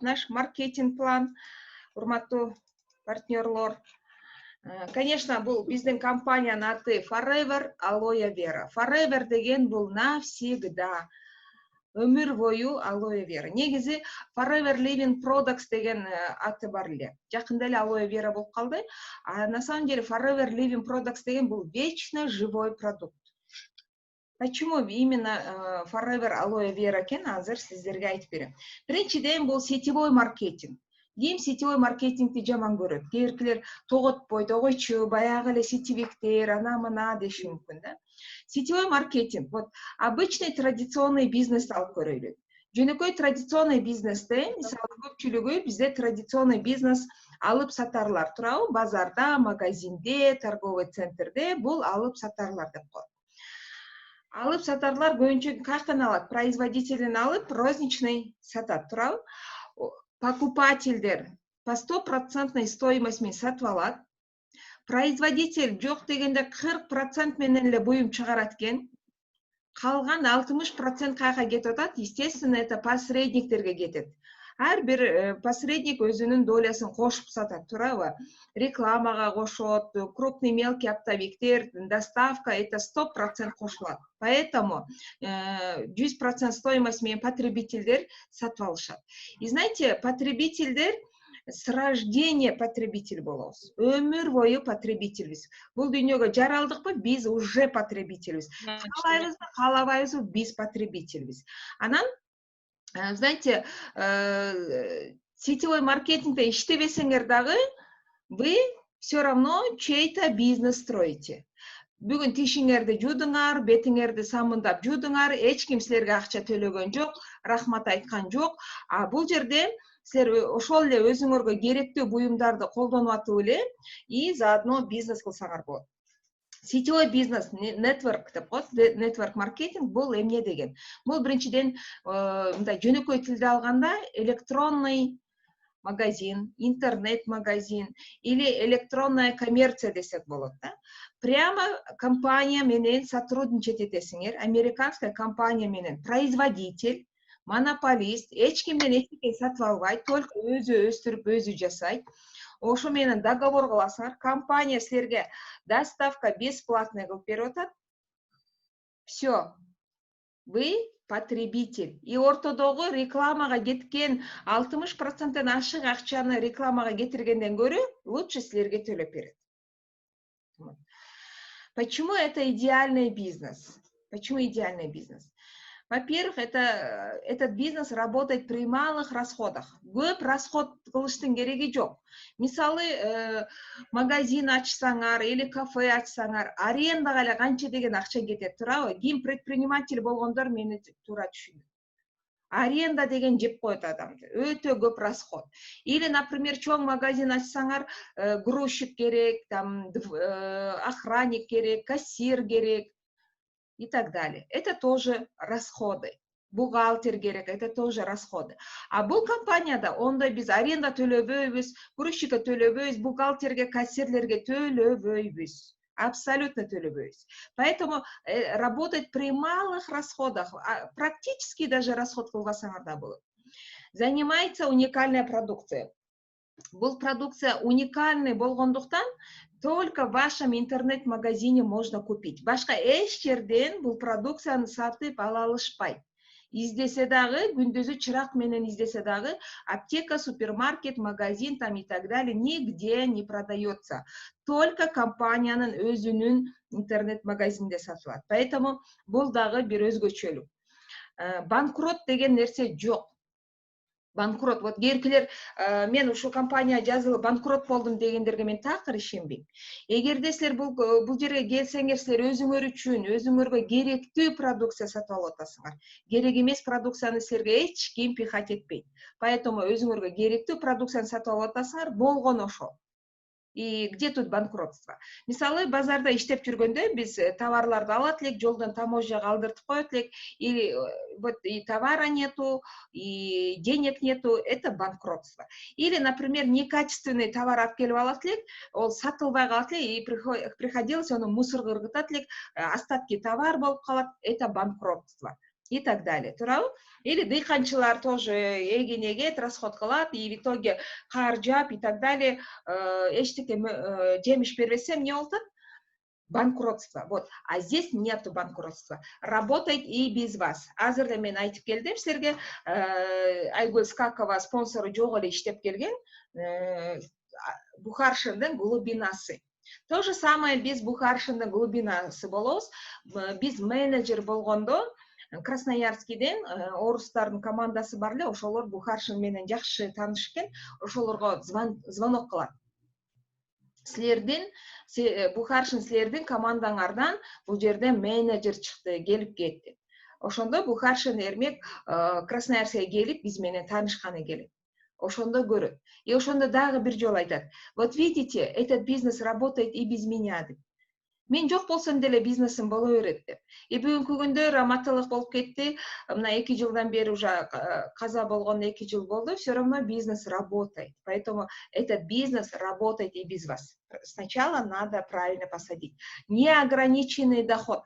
Наш маркетинг план, урматтуу партнерлор. Конечно, бул биздин компаниянын аты Forever Aloe Vera. Forever деген бул навсегда. Өмүр бою Aloe Vera. Негизи Forever Living Products деген аты бар эле. Жакында эле Aloe Vera болуп калды. А на самом деле Forever Living Products деген бул вечно живой продукт. Почему именно Forever Aloe Vera экен, азыр сиздерге айтып берем. Биринчиден бул сетевой маркетинг. Ким сетевой маркетингди жаман көрөт? Кээбиркилер тоготпойт, ойчу, баягы эле сетевиктер, ана мына деши мүмкүн да. Сетевой маркетинг, вот обычный традиционный бизнес алып көрөйлү. Жөнөкөй традиционный бизнесте, мисалы көпчүлүгү бизде традиционный бизнес алып сатарлар турабы, базарда, магазинде, торговый центрде бул алып сатарлар деп коет. Алып сатарлар көбүнчө каяктан алат? Производителден алып, розничный сатат турабы. Покупательдер по 100% стоимость менен сатып алат. Производитель жок дегенде 40% менен эле буюм чыгарат экен. Калган 60% каяка кетип атат? Естественно, это посредниктерге кетет. Ар бир посредник өзүнүн долясын кошуп сатат турабы? Рекламага кошот, крупный мелкий оптовиктер, доставка, это 100% кошулат. Поэтому 100% стоимость менен потребительдер сатып алышат. И знаете, потребительдер с рождения потребитель болобуз. Өмүр бою потребительбиз. Бул дүйнөгө жаралдыкпы? Биз уже потребительбиз. Каалайбызбы, каалабайбызбы? Биз потребительбиз. Анан, знаете, сетевой маркетингде иштебесеңер дагы, вы все равно чей-то бизнес строите. Бүгүн тишиңерди жудуңар, бетиңерди самындап жудуңар, эч ким силерге акча төлөгөн жок, рахмат айткан жок. А бул жерде силер ошол эле өзүңөргө керектүү буюмдарды колдонуп атып эле и заодно бизнес кылсаңар болот. Сетевой бизнес, нетворк деп коет, нетворк маркетинг бул эмне деген? Бул биринчиден мындай жөнөкөй тилде алганда электронный магазин, интернет-магазин или электронная коммерция десек болот да. Прямо компания менен сотрудничать этесиңер, американская компания менен производитель, монополист, эч кимден эчтеке сатып албайт, только өзү өстүрүп, өзү жасайт. Ошо менен договор кыласыңар, компания силерге доставка бесплатный кылып берип атат. Все. Вы потребитель. И ортодогу рекламага кеткен 60%-тен ашык акчаны рекламага кетиргенден көрө лучше силерге төлөп берет. Почему это идеальный бизнес? Почему идеальный бизнес? Во-первых, этот бизнес работает при малых расходах. Көп расход кылыштын кереги жок. Мисалы, магазин ачсаңар или кафе ачсаңар, арендага эле канча деген акча кетет турабы? Ким предприниматель болгондор мени туура түшүнөт. Аренда деген жеп коет адамды. Өтө көп расход. Или, например, чоң магазин ачсаңар, грузчик керек, там охранник керек, кассир керек и так далее. Это тоже расходы. Бухгалтер керек, это тоже расходы. А бул компанияда ондай биз аренда төлөбөйбүз, грузчикке төлөбөйбүз, бухгалтерге, кассирлерге төлөбөйбүз. Абсолютно төлөбөйбүз. Поэтому работать при малых расходах, практически даже расход кылбасаңар да болот. Занимается уникальная продукция. Бул продукция уникальный болгондуктан только в вашем интернет-магазине можно купить. Башка эч жерден бул продукцияны сатып ала алышпайт. Издесе дагы, күндүзү чырак менен издесе дагы, аптека, супермаркет, магазин там и так далее нигде не продается. Только компаниянын өзүнүн интернет-магазинде сатылат. Поэтому бул дагы бир өзгөчөлүк. Банкрот деген нерсе жок. Банкрот. Вот кээбиркилер мен ушу компания жазылып банкрот болдум дегендерге мен такыр ишенбейм. Эгерде силер бул жерге келсеңер, силер өзүңөр үчүн, өзүңөргө керектүү продукция сатып алып атасыңар. Керек эмес продукцияны силерге эч ким пихать этпейт. Поэтому өзүңөргө керектүү продукцияны сатып алып атасыңар, болгону ошол. И где тут банкротство? Мисалы, базарда иштеп жүргөндө биз товарларды алат элек, жолдон таможняга алдыртып коет элек, или вот и товара нету, и денег нету, это банкротство. Или, например, некачественный товар алып келип алат элек, ол сатылбай калат элек, и приходилось аны мусорго ыргытат элек, остатки товар болуп калат, это банкротство. и так далее. Туурабы? Или дыйканчылар тоже эгин эгет, расход кылат, и в итоге кар жаап и так далее, эчтеке жемиш бербесе эмне болот? Банкротство. Вот. А здесь нету банкротства. Работает и без вас. Азыр да мен айтып келдим силерге, Айгүл Скакова спонсору жок эле иштеп келген, Бухаршиндин глубинасы. То же самое биз Бухаршиндин глубинасы болобуз. Биз менеджер болгондо Красноярскийден орустардын командасы бар эле, ошолор Бухаршин менен жакшы тааныш экен, ошолорго звонок кылат. Силердин Бухаршин силердин командаңардан бул жерде менеджер чыкты, келип кетти. Ошондо Бухаршин эрмек Красноярская келип биз менен таанышканы келет. Ошондо көрөт. И ошондо дагы бир жолу айтат: вот видите, этот бизнес работает и без меня деп. Мен жок болсом деле бизнесим боло берет деп. И бүгүнкү күндө раматылык болуп кетти. Мына 2 жылдан бери уже каза болгон 2 жыл болду. Все равно бизнес работает. Поэтому этот бизнес работает и без вас. Сначала надо правильно посадить. Неограниченный доход.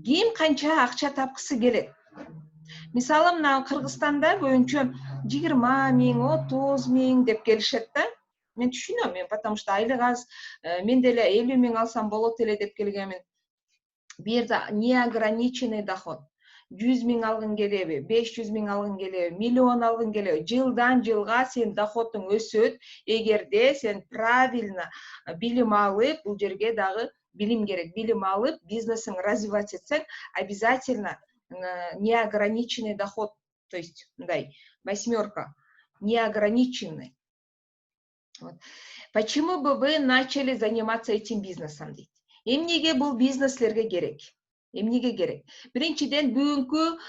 Ким канча акча тапкысы келет? Мисалы, мына Кыргызстанда көбүнчө 20 000, 30 000 деп келишет да. Мен түшүнөм, потому что айлык аз, мен деле 50 000 алсам болот эле деп келгенмин. Бу жерде неограниченный доход. 100 000 алгың келеби, 500 000 алгың келеби, миллион алгың келеби, жылдан жылга сен доходуң өсөт, эгерде сен правильно билим алып, бул жерге дагы билим керек. Билим алып, бизнесиң развивать этсең, обязательно неограниченный доход, то есть мындай 8, неограниченный. Вот. Почему бы вы начали заниматься этим бизнесом дейт? Эмнеге бул бизнеслерге керек? Эмнеге керек? Биринчиден, бүгүнкү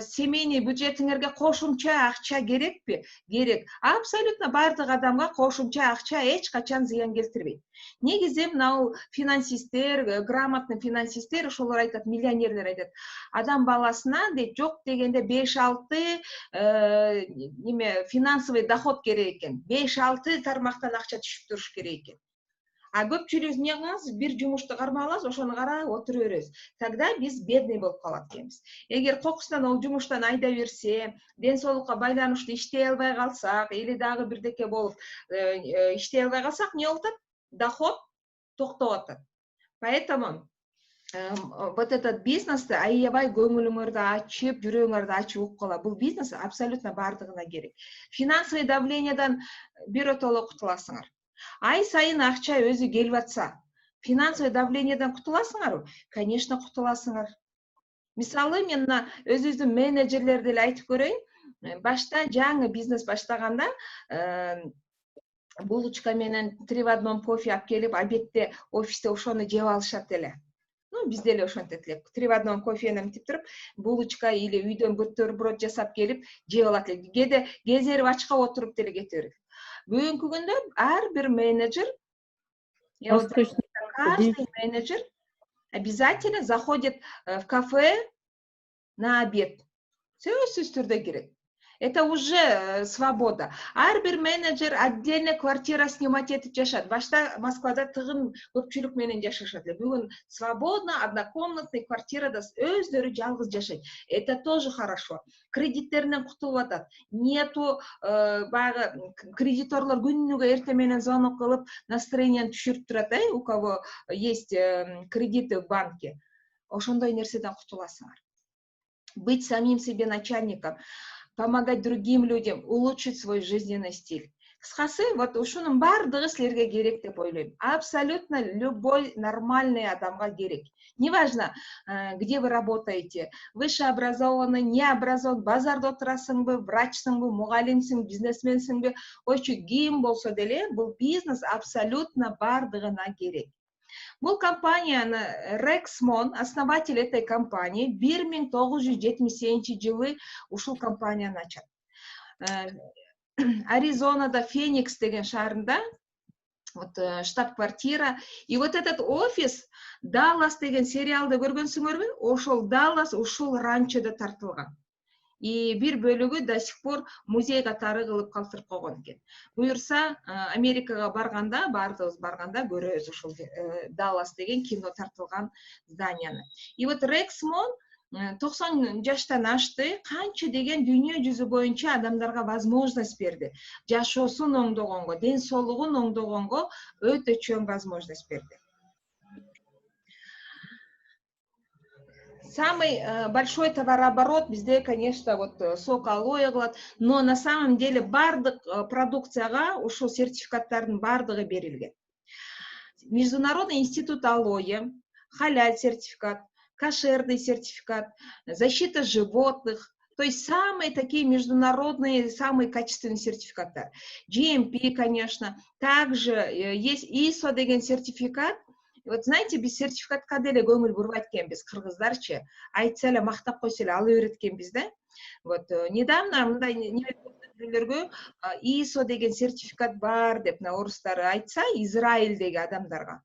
семейный бюджетиңерге кошумча акча керекпи? Керек. Абсолютно бардык адамга кошумча акча эч качан зыян келтирбейт. Негизи мына финансисттер, грамотный финансисттер, ошолор айтат, миллионерлер айтат, адам баласына дейт жок дегенде 5-6 неме финансовый доход керек экен. 5-6 тармактан акча түшүп туруш керек экен. А көпчүлүк эмне кылабыз? Бир жумушту кармап алабыз, ошону карап отура беребиз. Тогда биз бедный болуп калат экенбиз. Эгер кокусунан ол жумуштан айда берсе, ден соолукка байланыштуу иштей албай калсак, или дагы бирдеке болуп иштей албай калсак, эмне болот? Доход токтоп атат. Поэтому вот этот бизнести аябай көңүлүңөрдү ачып, жүрөгүңөрдү ачып угуп кала. Бул бизнес абсолютно бардыгына керек. Финансовый давлениеден биротоло кутуласыңар. Ай сайын акча өзү келип атса, финансовый давлениеден кутуласыңарбы? Конечно, кутуласыңар. Мисалы, мен өзүбүздүн менеджерлерди эле айтып көрөйүн. Башта жаңы бизнес баштаганда булочка менен 3 в 1 кофе алып келип, обедте офисте ошону жеп алышат эле. Бизде эле ошентет эле. 3 в 1 кофени эмтип туруп, булочка или үйдөн бутерброд жасап келип жеп алат эле. Кээде кезерип ачка отуруп деле кете берет. Бүгүнкү күндө ар бир менеджер, каждый менеджер обязательно заходит в кафе на обед. Сөзсүз түрдө кирет. Это уже свобода. Ар бир менеджер отдельно квартира снимать этип жашат. Башта Москвада тыгын көпчүлүк менен жашашат эле. Бүгүн свободно однокомнатный квартирада өздөрү жалгыз жашайт. Это тоже хорошо. Кредиттеринен кутулуп атат. Нету баягы кредиторлор күнүгө эртең менен звонок кылып, настроениени түшүрүп турат, у кого есть кредиты в банке. Ошондой нерседен кутуласыңар. Быть самим себе начальником, помогать другим людям, улучшить свой жизненный стиль. Кыскасы, вот ушунун бардыгы силерге керек деп ойлойм. Абсолютно любой нормальный адамга керек. Неважно, где вы работаете, высшеобразованный, необразованный, базарда отурасыңбы, врачсыңбы, мугалимсиң, бизнесменсиңби, ойчу ким болсо деле, бул бизнес абсолютно бардыгына керек. Бул компанияны Рексмон, основатель этой компании, 1978 жылы ушул компанияны ачат. Аризонада Феникс деген шаарында, вот штаб-квартира. И вот этот офис Даллас деген сериалды көргөнсүңөрбү? Ошол Даллас ушул ранчода тартылган. И бир бөлүгү до сих пор музей катары кылып калтырып койгон экен. Буюрса, Америкага барганда, бардыгыбыз барганда көрөбүз ушул Даллас деген кино тартылган зданияны. И вот Рексмон 90 жаштан ашты, канча деген дүйнө жүзү боюнча адамдарга возможность берди. Жашоосун оңдогонго, ден соолугун оңдогонго өтө чоң возможность берди. Самый большой товарооборот бизде, конечно, вот сок алоэ кылат, но на самом деле бардык продукцияга ушул сертификаттардын бардыгы берилген. Международный институт алоэ, халяль сертификат, кошерный сертификат, защита животных, то есть самые такие международные, самые качественные сертификаты. GMP, конечно, также есть ISO деген сертификат. Вот знаете, без сертификатка деле көңүл бурбайт экенбиз кыргыздарчы, айтса эле мактап койсо эле ала берет экенбиз да. Вот недавно мындай бирлөргө ISO деген сертификат бар деп орустар айтса, Израилдеги адамдарга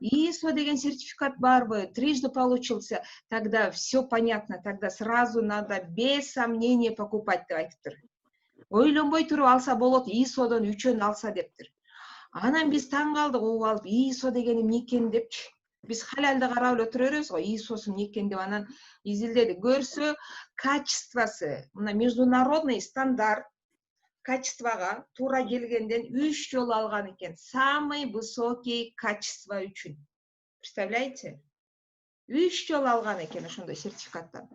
ISO деген сертификат барбы, трижды получился, тогда все понятно, тогда сразу надо без сомнения покупать деп айтыптыр. Ойлонбой туруп алса болот, ISOдон үчөн алса дептир. Анан биз таң калдык, угуп алып, ISO дегени эмне экен депчи. Биз халялды карап эле отура беребиз го, ISOсу эмне экен деп анан изилдедик. Көрсө, качествосы, мына международный стандарт качествага туура келгенден 3 жолу алган экен. Самый высокий качество үчүн. Представляете? 3 жолу алган экен ошондой сертификаттан.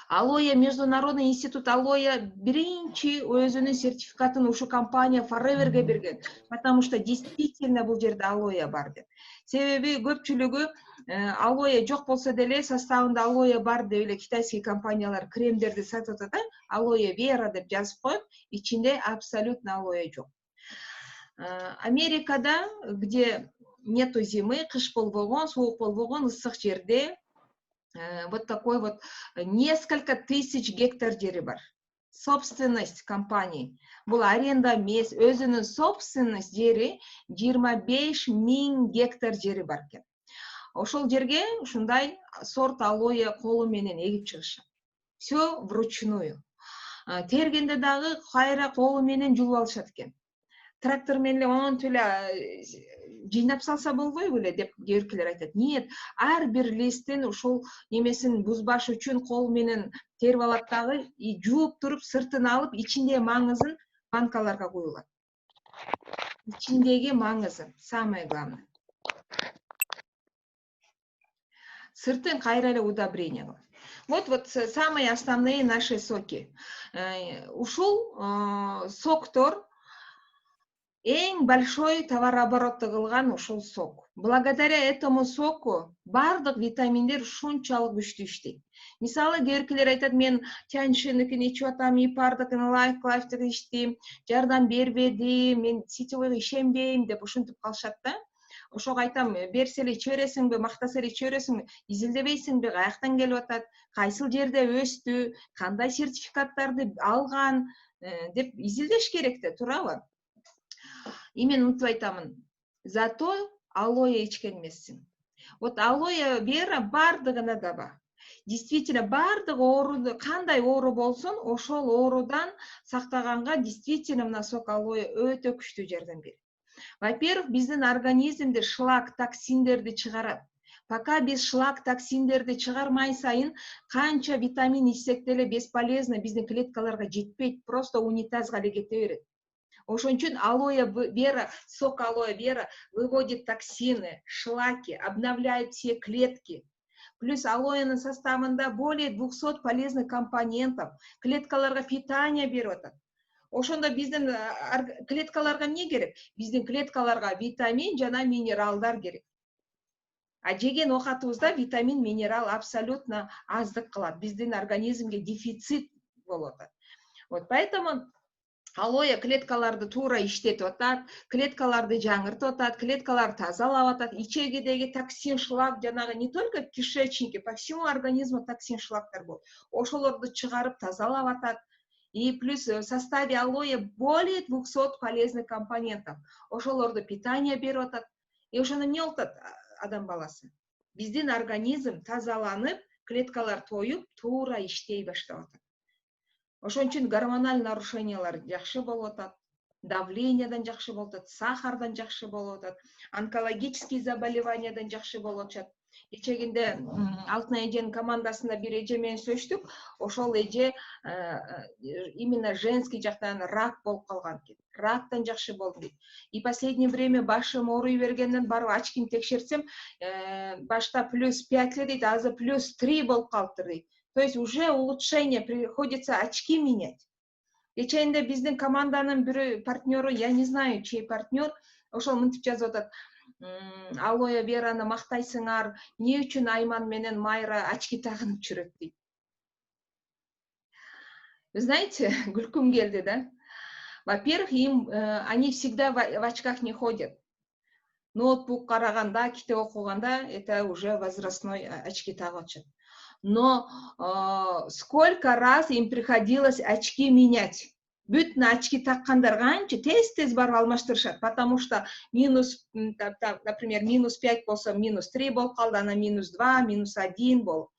Алоэ, Международный институт алоэ биринчи өзүнүн сертификатын ушу компания Forever'ге берген, потому что действительно бул жерде алоэ бар деп. Себеби көпчүлүгү алоэ жок болсо деле составында алоэ бар деп эле китайский компаниялар кремдерди сатып атат да, алоэ вера деп жазып коюп, ичинде абсолютно алоэ жок. Америкада, где нету зимы, кыш болбогон, суук болбогон, ысык жерде вот такой вот несколько тысяч гектар жери бар. Собственность компании. Бул аренда эмес, өзүнүн собственность жери 25 000 гектар жери бар экен. Ошол жерге ушундай сорт алоэ колу менен эгип чыгышат. Все вручную. Тергенде дагы кайра колу менен жулуп алышат экен. Трактор менен эле монтип эле жыйнап салса болбойбу эле деп кээ биркилер айтат. Нет, ар бир листтин ушул немесин бузбаш үчүн кол менен терип алат дагы, жууп туруп сыртын алып, ичиндеги маңызын банкаларга куюлат. Ичиндеги маңызы самое главное. Сыртын кайра эле удобрение кылат. Вот самые основные наши соки. Ушул соктор эң большой товарооборотты кылган ушул сок. Благодаря этому соку бардык витаминдер ушунчалык күчтүү иштейт. Мисалы, кээ айтат, мен Тяньшинникин ичип атам, Ипардыкын, Лайфтыкын иштейм, жардам бербеди, мен сетевойго ишенбейм деп ушинтип калышат да. Ошого айтам, берсе эле иче бересиңби, мактаса эле иче бересиңби, изилдебейсиңби, каяктан келип атат, кайсыл жерде өстү, кандай сертификаттарды алган деп изилдеш керек да, туурабы? И мен унутуп айтамын. Зато алоэ ичкен эмессиң. Вот алоэ вера бардыгына да бар. Действительно, бардык оору, кандай оору болсун, ошол оорудан сактаганга действительно мына сок алоэ өтө күчтүү жардам берет. Во-первых, биздин организмде шлак, токсиндерди чыгарат. Пока биз шлак, токсиндерди чыгармай сайын, канча витамин ичсек деле бесполезно, биздин клеткаларга жетпейт, просто унитазга эле кете берет. Ошон үчүн алоэ вера, сок алоэ вера выводит токсины, шлаки, обновляет все клетки. Плюс алоэнын составында более 200 полезных компонентов, клеткаларга питание берип атат. Ошондо биздин клеткаларга эмне керек? Биздин клеткаларга витамин жана минералдар керек. А жеген оокатыбызда витамин, минерал абсолютно аздык кылат. Биздин организмге дефицит болуп атат. Вот поэтому алоэ клеткаларды туура иштетип атат, клеткаларды жаңыртып атат, клеткаларды тазалап атат, ичегидеги токсин, шлак, жанагы не только в кишечнике, по всему организму токсин, шлактар болот. Ошолорду чыгарып тазалап атат. И плюс в составе алоэ более 200 полезных компонентов. Ошолорду питание берип атат. И ошондо эмне болуп атат адам баласы? Биздин организм тазаланып, клеткалар тоюп, туура иштей баштап атат. Ошон үчүн гормональ нарушениялар жакшы болуп атат, давленияден жакшы болуп атат, сахардан жакшы болуп атат, онкологический заболеваниядан жакшы болуп атат. Кечегинде Алтын эженин командасында бир эже менен сүйлөштүк. Ошол эже именно женский жактан рак болуп калган экен. Рактан жакшы болду дейт. И последнее время башым ооруй бергенден барып ачким текшерсем, башта +5 эле дейт, азыр +3 болуп калыптыр дейт. То есть уже улучшение, приходится очки менять. Кечээинде биздин команданын бир партнеру, я не знаю, чей партнер, ошол мынтип жазып атат. Алоэ Вераны мактайсыңар, эмне үчүн Айман менен Майра очки тагынып жүрөт дейт. Вы знаете, күлкүм келди да. Во-первых, они всегда в очках не ходят. Ноутбук караганда, китеп окуганда это уже возрастной очки тагып атышат. Но сколько раз им приходилось очки менять. Бүтүн очки таккандар канча тез барып алмаштырышат, потому что минус, например, -5 болсо -3 болуп калды, анан -2, -1 болуп.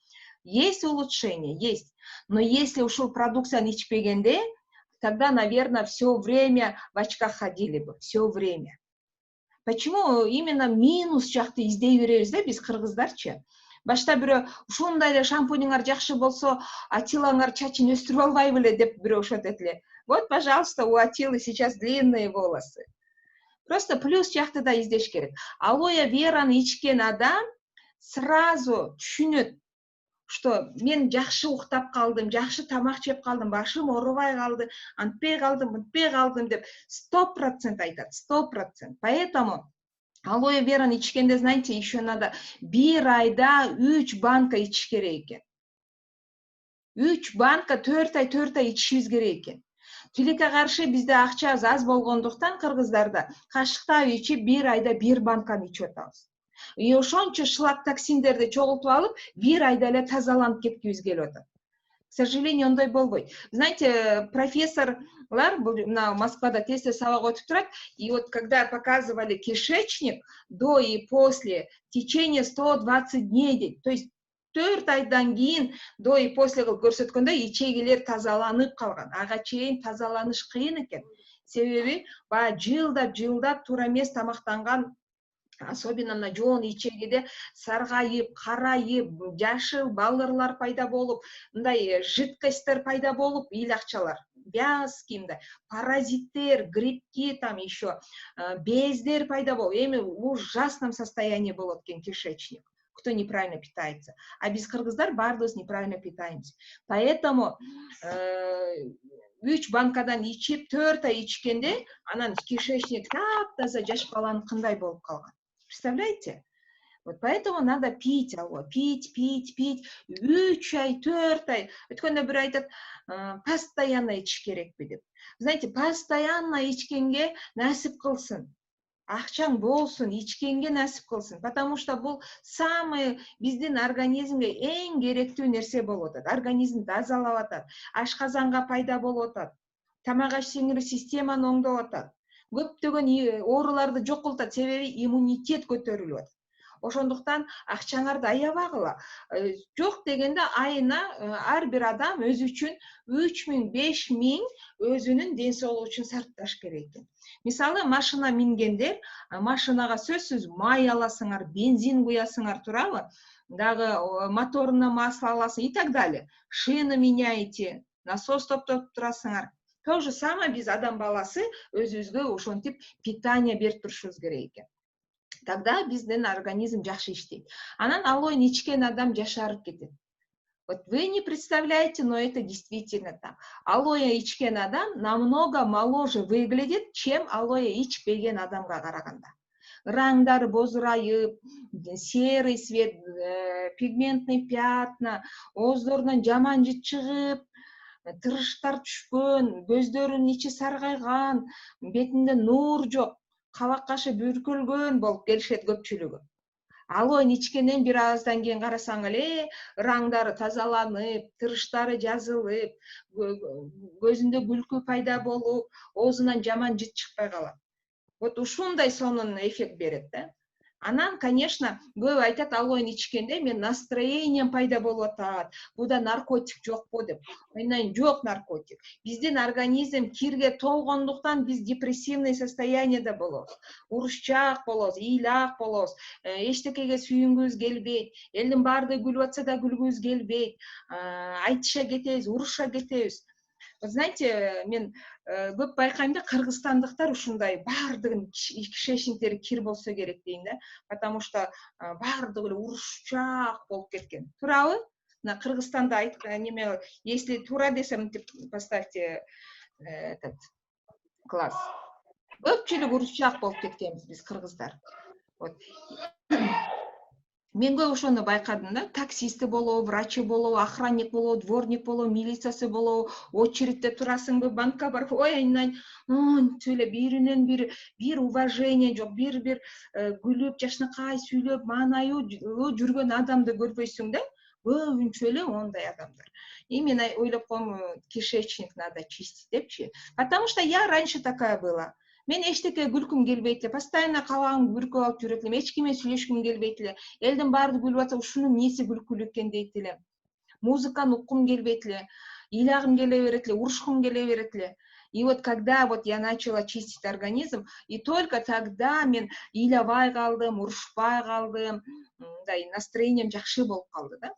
Есть улучшение, есть. Но если ушул продукцияны ичпегенде, тогда, наверное, все время в очках ходили бы, все время. Почему именно минус жакты издей беребиз да биз кыргыздарчы? Башта бирөө ушундай эле шампуньуңар жакшы болсо, Атилаңар чачын өстүрүп албай беле деп бирөө ошентет эле. Вот, пожалуйста, у Атилы сейчас длинные волосы. Просто плюс жакты да издеш керек. Алоэ Вераны ичкен адам сразу түшүнөт, что мен жакшы уктап калдым, жакшы тамак жеп калдым, башым оорубай калды, антпей калдым, мынтпей калдым деп 100% айтат, 100%. Поэтому алоэ Вераны ичкенде, знаете, еще надо бир айда 3 банка ичиш керек экен. 3 банка 4 ай ичишибиз керек экен. Тилекке каршы бизде акча аз болгондуктан кыргыздарда кашыктап ичип бир айда 1 банканы ичип атабыз. И ошончо шлак токсиндерди чогултуп алып, бир айда эле тазаланып кеткибиз келип атат. К сожалению, ондай болбойт. Знаете, профессорлар на Москвада тез сабак өтүп турат, и вот когда показывали кишечник до и после, в течение 120 дней дейт. То есть 4 айдан кийин до и после кылып көрсөткөндө ичегилер тазаланып калган. Ага чейин тазаланыш кыйын экен. Себеби баягы жылдап туура эмес тамактанган, особенно на жоон ичегиде саргайып, карайып, жашыл балырлар пайда болуп, мындай жидкосттер пайда болуп, илакчалар, вязкий, мындай паразиттер, грибки, там еще бездер пайда болуп, эми в ужасном состоянии болот экен кишечник, кто неправильно питается. А биз кыргыздар баардыгыбыз неправильно питаемся. Поэтому 3 банкадан ичип 4 ай ичкенде, анан кишечник таптаза жаш баланын кандай болуп калган. Представляете? Вот поэтому надо пить, пить, 3 ай, 4 ай. Өткөндө бир айтат, постоянно ичиш керекпи деп. Знаете, постоянно ичкенге насип кылсын. Акчаң болсун, ичкенге насип кылсын. Потому что бул самый биздин организмге эң керектүү нерсе болуп атат. Организм тазалап атат, ашказанга пайда болуп атат, тамак аш сиңирүү системаны оңдоп атат. Көптөгөн ооруларды жокултат, себеби иммунитет көтөрүлүп атат. Ошондуктан акчаңарды аябагыла. Жок дегенде айына ар бир адам өзү үчүн 3000, 5000 өзүнүн ден соолугу үчүн сарпташ керек экен. Мисалы, машина мингендер, машинага сөзсүз май аласыңар, бензин куясыңар, туурабы? Дагы моторуна масло аласың и так далее. Шины меняете, насос топтоп турасыңар. То же самое биз адам баласы өзүбүзгө ошентип питание берип турушубуз керек экен. Тогда биздин организм жакшы иштейт. Анан алоэ ичкен адам жашарып кетет. Вот вы не представляете, но это действительно так. Алоэ ичкен адам намного моложе выглядит, чем алоэ ичпеген адамга караганда. Раңдары бозурайып, серый цвет, пигментный пятна, ооздорунан жаман жыт чыгып, тырыштар түшкөн, көздөрүнүн ичи саргайган, бетинде нур жок, кабак кашы бүркүлгөн болуп келишет көпчүлүгү. Алоэ ичкенден бир аздан кийин карасаң эле раңдары тазаланып, тырыштары жазылып, көзүндө күлкү пайда болуп, оозунан жаман жыт чыкпай калат. Вот ушундай сонун эффект берет да. Анан, конечно, көп айтат алоюну ичкенде мен настроением пайда болуп атат. Буда наркотик жокпу деп. Айнайын жок наркотик. Биздин организм кирге толгондуктан биз депрессивный состояниеде болобуз. Урушчаак болобуз, ыйлаак болобуз. Эчтекеге сүйүнгүбүз келбейт. Элдин баардыгы күлүп атса да күлгүбүз келбейт. Айтыша кетебиз, уруша кетебиз. Вот знаете, мен көп байкайм да, кыргызстандыктар ушундай баардыгын кишечниктери кир болсо керек дейм да, потому что баардыгы эле урушчаак болуп кеткен. Туурабы? Мына Кыргызстанда неме, если туура десем, поставьте этот класс. Көпчүлүк урушчаак болуп кеткенбиз биз кыргыздар. Вот. Мен көп ошону байкадым да, таксисти болобу, врачы болобу, охранник болобу, дворник болобу, милициясы болобу, очередьте турасыңбы, банкка барып, ой айнайын, монтип эле биринен бири бир уважение жок, бир күлүп, жакшынакай сүйлөп, маанайуу жүргөн адамды көрбөйсүң да, көбүнчө эле ондай адамдар. И мен ойлоп коем, кишечник надо чистить депчи. Потому что я раньше такая была. Мен эчтеке күлкүм келбейт эле, постоянно кабагымды бүркөп алып жүрөт элем, эч кимге сүйлөшкүм келбейт эле. Элдин баары күлүп атса, ушунун эмнеси күлкүлүү экен дейт элем. Музыканы уккум келбейт эле, ыйлагым келе берет эле, урушкум келе берет эле. И вот когда вот я начала чистить организм, и только тогда мен ыйлабай калдым, урушпай калдым, мындай настроением жакшы болуп калды да.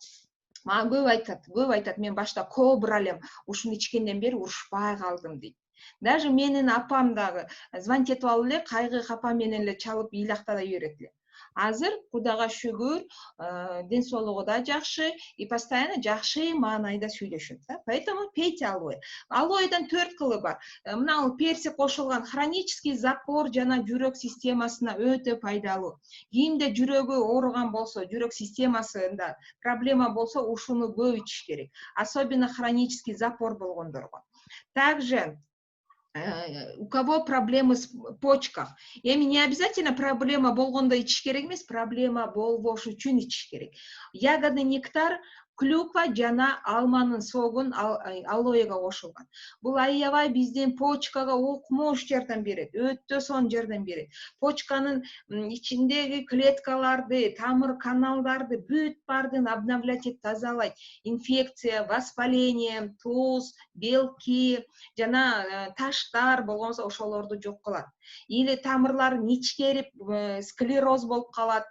Мага көп айтат, мен башта кобра элем, ушуну ичкенден бери урушпай калдым дейт. Даже менин апам дагы звонить этип алып эле, кайгы капа менен эле чалып ыйлактай берет эле. Азыр Кудайга шүгүр, ден соолугу да жакшы, и постоянно жакшы маанайда сүйлөшөт да. Поэтому пейте алоэ. Алоэден 4 кылы бар. Мына персик кошулган хронический запор жана жүрөк системасына өтө пайдалуу. Кимде жүрөгү ооруган болсо, жүрөк системасында проблема болсо, ушуну көп ичиш керек. Особенно хронический запор болгондорго. Также у кого проблемы с почках. Эми не обязательно проблема болгондо ичиш керек эмес, проблема болбош үчүн ичиш керек. Ягодный нектар клюква жана алманын соогун алоэга кошулган. Бул аябай биздин почкага укмуш жардам берет, өтө сонун жардам берет. Почканын ичиндеги клеткаларды, тамыр каналдарды бүт баардыгын обновлять этип тазалайт. Инфекция, воспаление, туз, белки жана таштар болгонсо ошолорду жок кылат. Или тамырларын ичкерип, склероз болуп калат,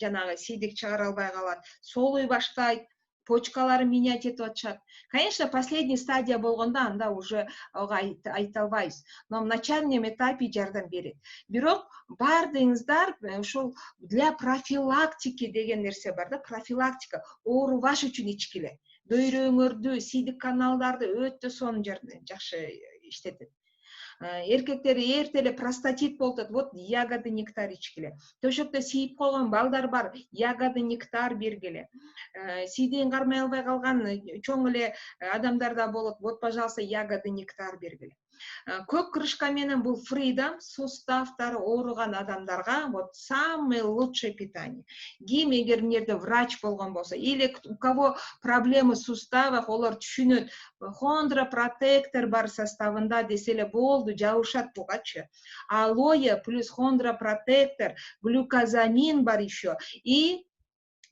жанагы сийдик чыгара албай калат, солуй баштайт, почкалары менять этип атышат. Конечно, последняя стадия болгондо анда уже айта албайбыз, но в начальном этапе жардам берет. Бирок баардыгыңыздар ушул для профилактики деген нерсе бар да, профилактика, оорубаш үчүн ичкиле. Бөйрөңөрдү, сийдик каналдарды өтө сонун жакшы иштетет. Эркектер эрте эле простатит болуп атат, вот ягоды нектар ичкиле. Төшөктө сийип койгон балдар бар, ягоды нектар бергиле. Сийдигин кармай албай калган чоң эле адамдарда болот, вот пожалуйста ягоды нектар бергиле. Көк крышка менен бул фридом, суставтары ооруган адамдарга вот самое лучшее питание. Ким эгер эмнерде врач болгон болсо, или у кого проблемы в суставах, олар түшүнөт, хондропротектор бар составында десе эле болду, жабышат бугачы. Алоэ плюс хондропротектор, глюкозамин бар еще, и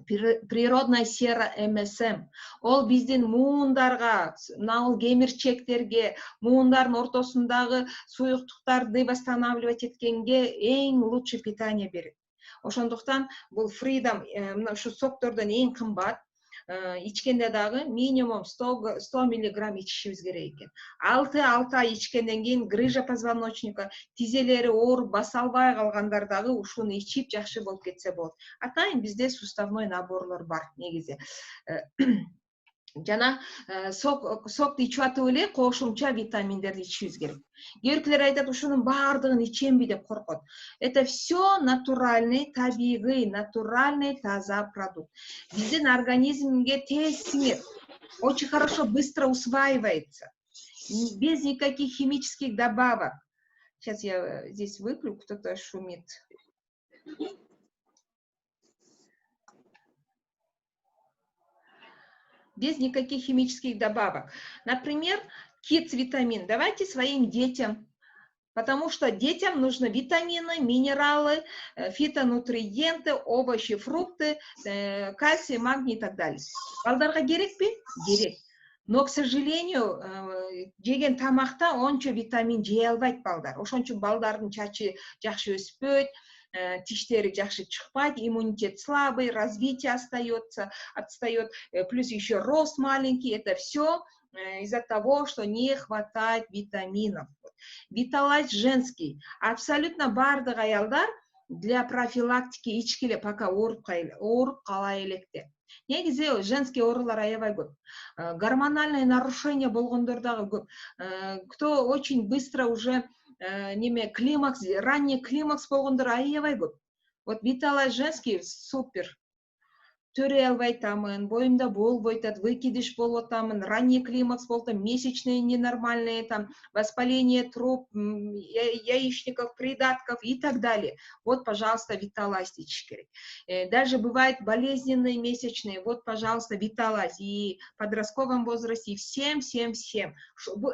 природная сера МСМ. Ол биздин муундарга, мына кемирчектерге, муундардын ортосундагы суюктуктарды восстанавливать эткенге эң лучший питание берет. Ошондуктан бул фридом мына ушу соктордон эң кымбат. Ичкенде дагы минимум 100 миллиграмм ичишибиз керек экен. 6 ай ичкенден кийин грыжа позвоночника, тизелери ооруп баса албай калгандар дагы ушуну ичип жакшы болуп кетсе болот. Атайын бизде суставной наборлор бар негизи. Жана сокту ичип атып эле кошумча витаминдерди ичишибиз керек. Кээбиркилер айтат, ушунун баардыгын ичемби деп коркот. Это все натуральный, табигый, натуральный таза продукт. Биздин организмге тез сиңет, очень хорошо, быстро усваивается, без никаких химических добавок. Сейчас я здесь выключу, кто-то шумит. Без никаких химических добавок. Например, kids витамин. Давайте своим детям Потому что детям нужны витамины, минералы, фитонутриенты, овощи, фрукты, кальций, магний и так далее. Балдарға керек пе? Керек. Но, к сожалению, жеген тамақта ончо витамин жей албайт балдар. Ошон үчүн балдардын чачы жакшы өспөйт, тиштери жакшы чыкпайт, иммунитет слабый, развитие отстает, плюс еще рост маленький. Это все из-за того, что не хватает витаминов. Виталайз женский. Абсолютно бардык аялдар для профилактики ичкиле пока ооруп кала электе. Негизи женский оорулар аябай көп. Гормональное нарушение болгондор дагы көп. Кто очень быстро уже климакс, ранний климакс болгондор аябай көп. Вот Виталайз женский супер. Төрөй албай атамын, боюмда болбойт, выкидыш болуп атамын, ранний климакс болду, месячные ненормальные, там, воспаление труб, яичников, придатков и так далее. Вот, пожалуйста, Виталайз ичиш керек. Даже бывает болезненные месячные, вот, пожалуйста, Виталайз и в подростковом возрасте, и всем.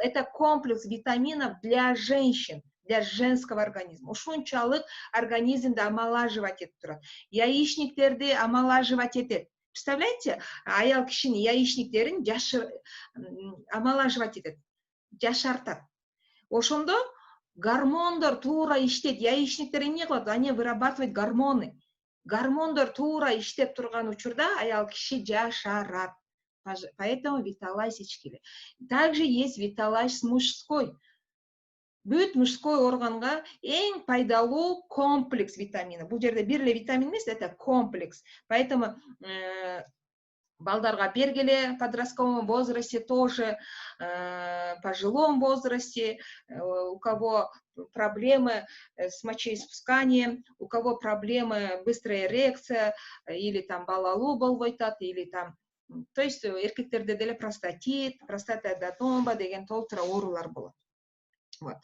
Это комплекс витаминов для женщин, для женского организма. Ушунчалык организмди омолаживать этип турат. Яичниктерди омолаживать этет. Представляете, аял кишинин яичниктерин омолаживать этет, жашартат. Ошондо гормондор туура иштейт. Яичниктер эмне кылат? Они вырабатывают гормоны. Гормондор туура иштеп турган учурда аял киши жашарат. Поэтому Виталайз ичиш керек. Также есть Виталайз мужской. Бүт мужской органга эң пайдалуу комплекс витамина. Бул жерде бир эле витамин эмес, это комплекс. Поэтому балдарга бергиле, в подростковом возрасте тоже, пожилом возрасте, у кого проблемы с мочеиспусканием, у кого проблемы быстрая эрекция, или там балалуу болбойт атат, или там, то есть эркектерде деле простатит, простатодотомба деген толтура оорулар болот. Вот.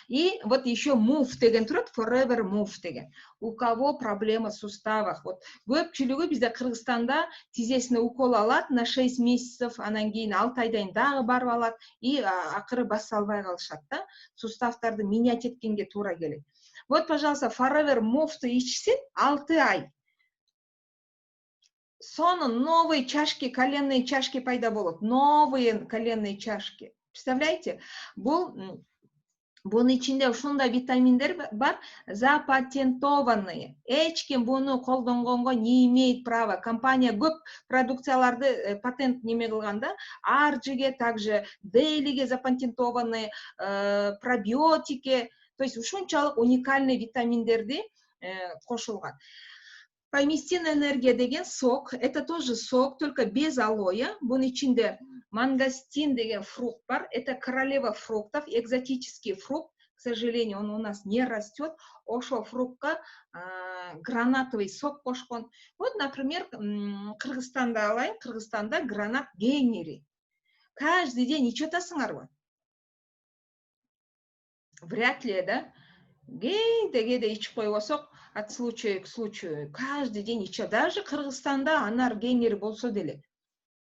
И вот еще мув деген турат, forever move деген. У кого проблема в суставах. Вот көпчүлүгү бизде Кыргызстанда тизесине укол алат на 6 месяцев, анан кийин 6 айдан дагы барып алат и акыры баса албай калышат да. Суставтарды менять эткенге туура келет. Вот, пожалуйста, forever move'ты ичсин 6 ай. Сонун новые чашки, коленные чашки пайда болот. Новые коленные чашки. Представляете? Bunun içinde ушундай витаминдер бар, запатентованные. Эч ким буну колдонгонго не имеет права. Компания көп продукцияларды патент неме кылганда, Арджиге, также Дейлиге запатентованные, пробиотики. То есть ушунчалык уникальный витаминдерди кошулган. Поместин энергия деген сок, это тоже сок, только без алоэ. Bunun içinde мангостин деген фрукт бар, это королева фруктов, экзотический фрукт. К сожалению, он у нас не растет. Ошо фруктка гранатовый сок кошкон. Вот, например, Кыргызстанда алайын, Кыргызстанда гранат гейнери. Каждый день ичетасыңарбы? Вряд ли, да? Гейде ичип койбосок, от случая к случаю, каждый день ичет. Даже Кыргызстанда анар гейнери болсо деле.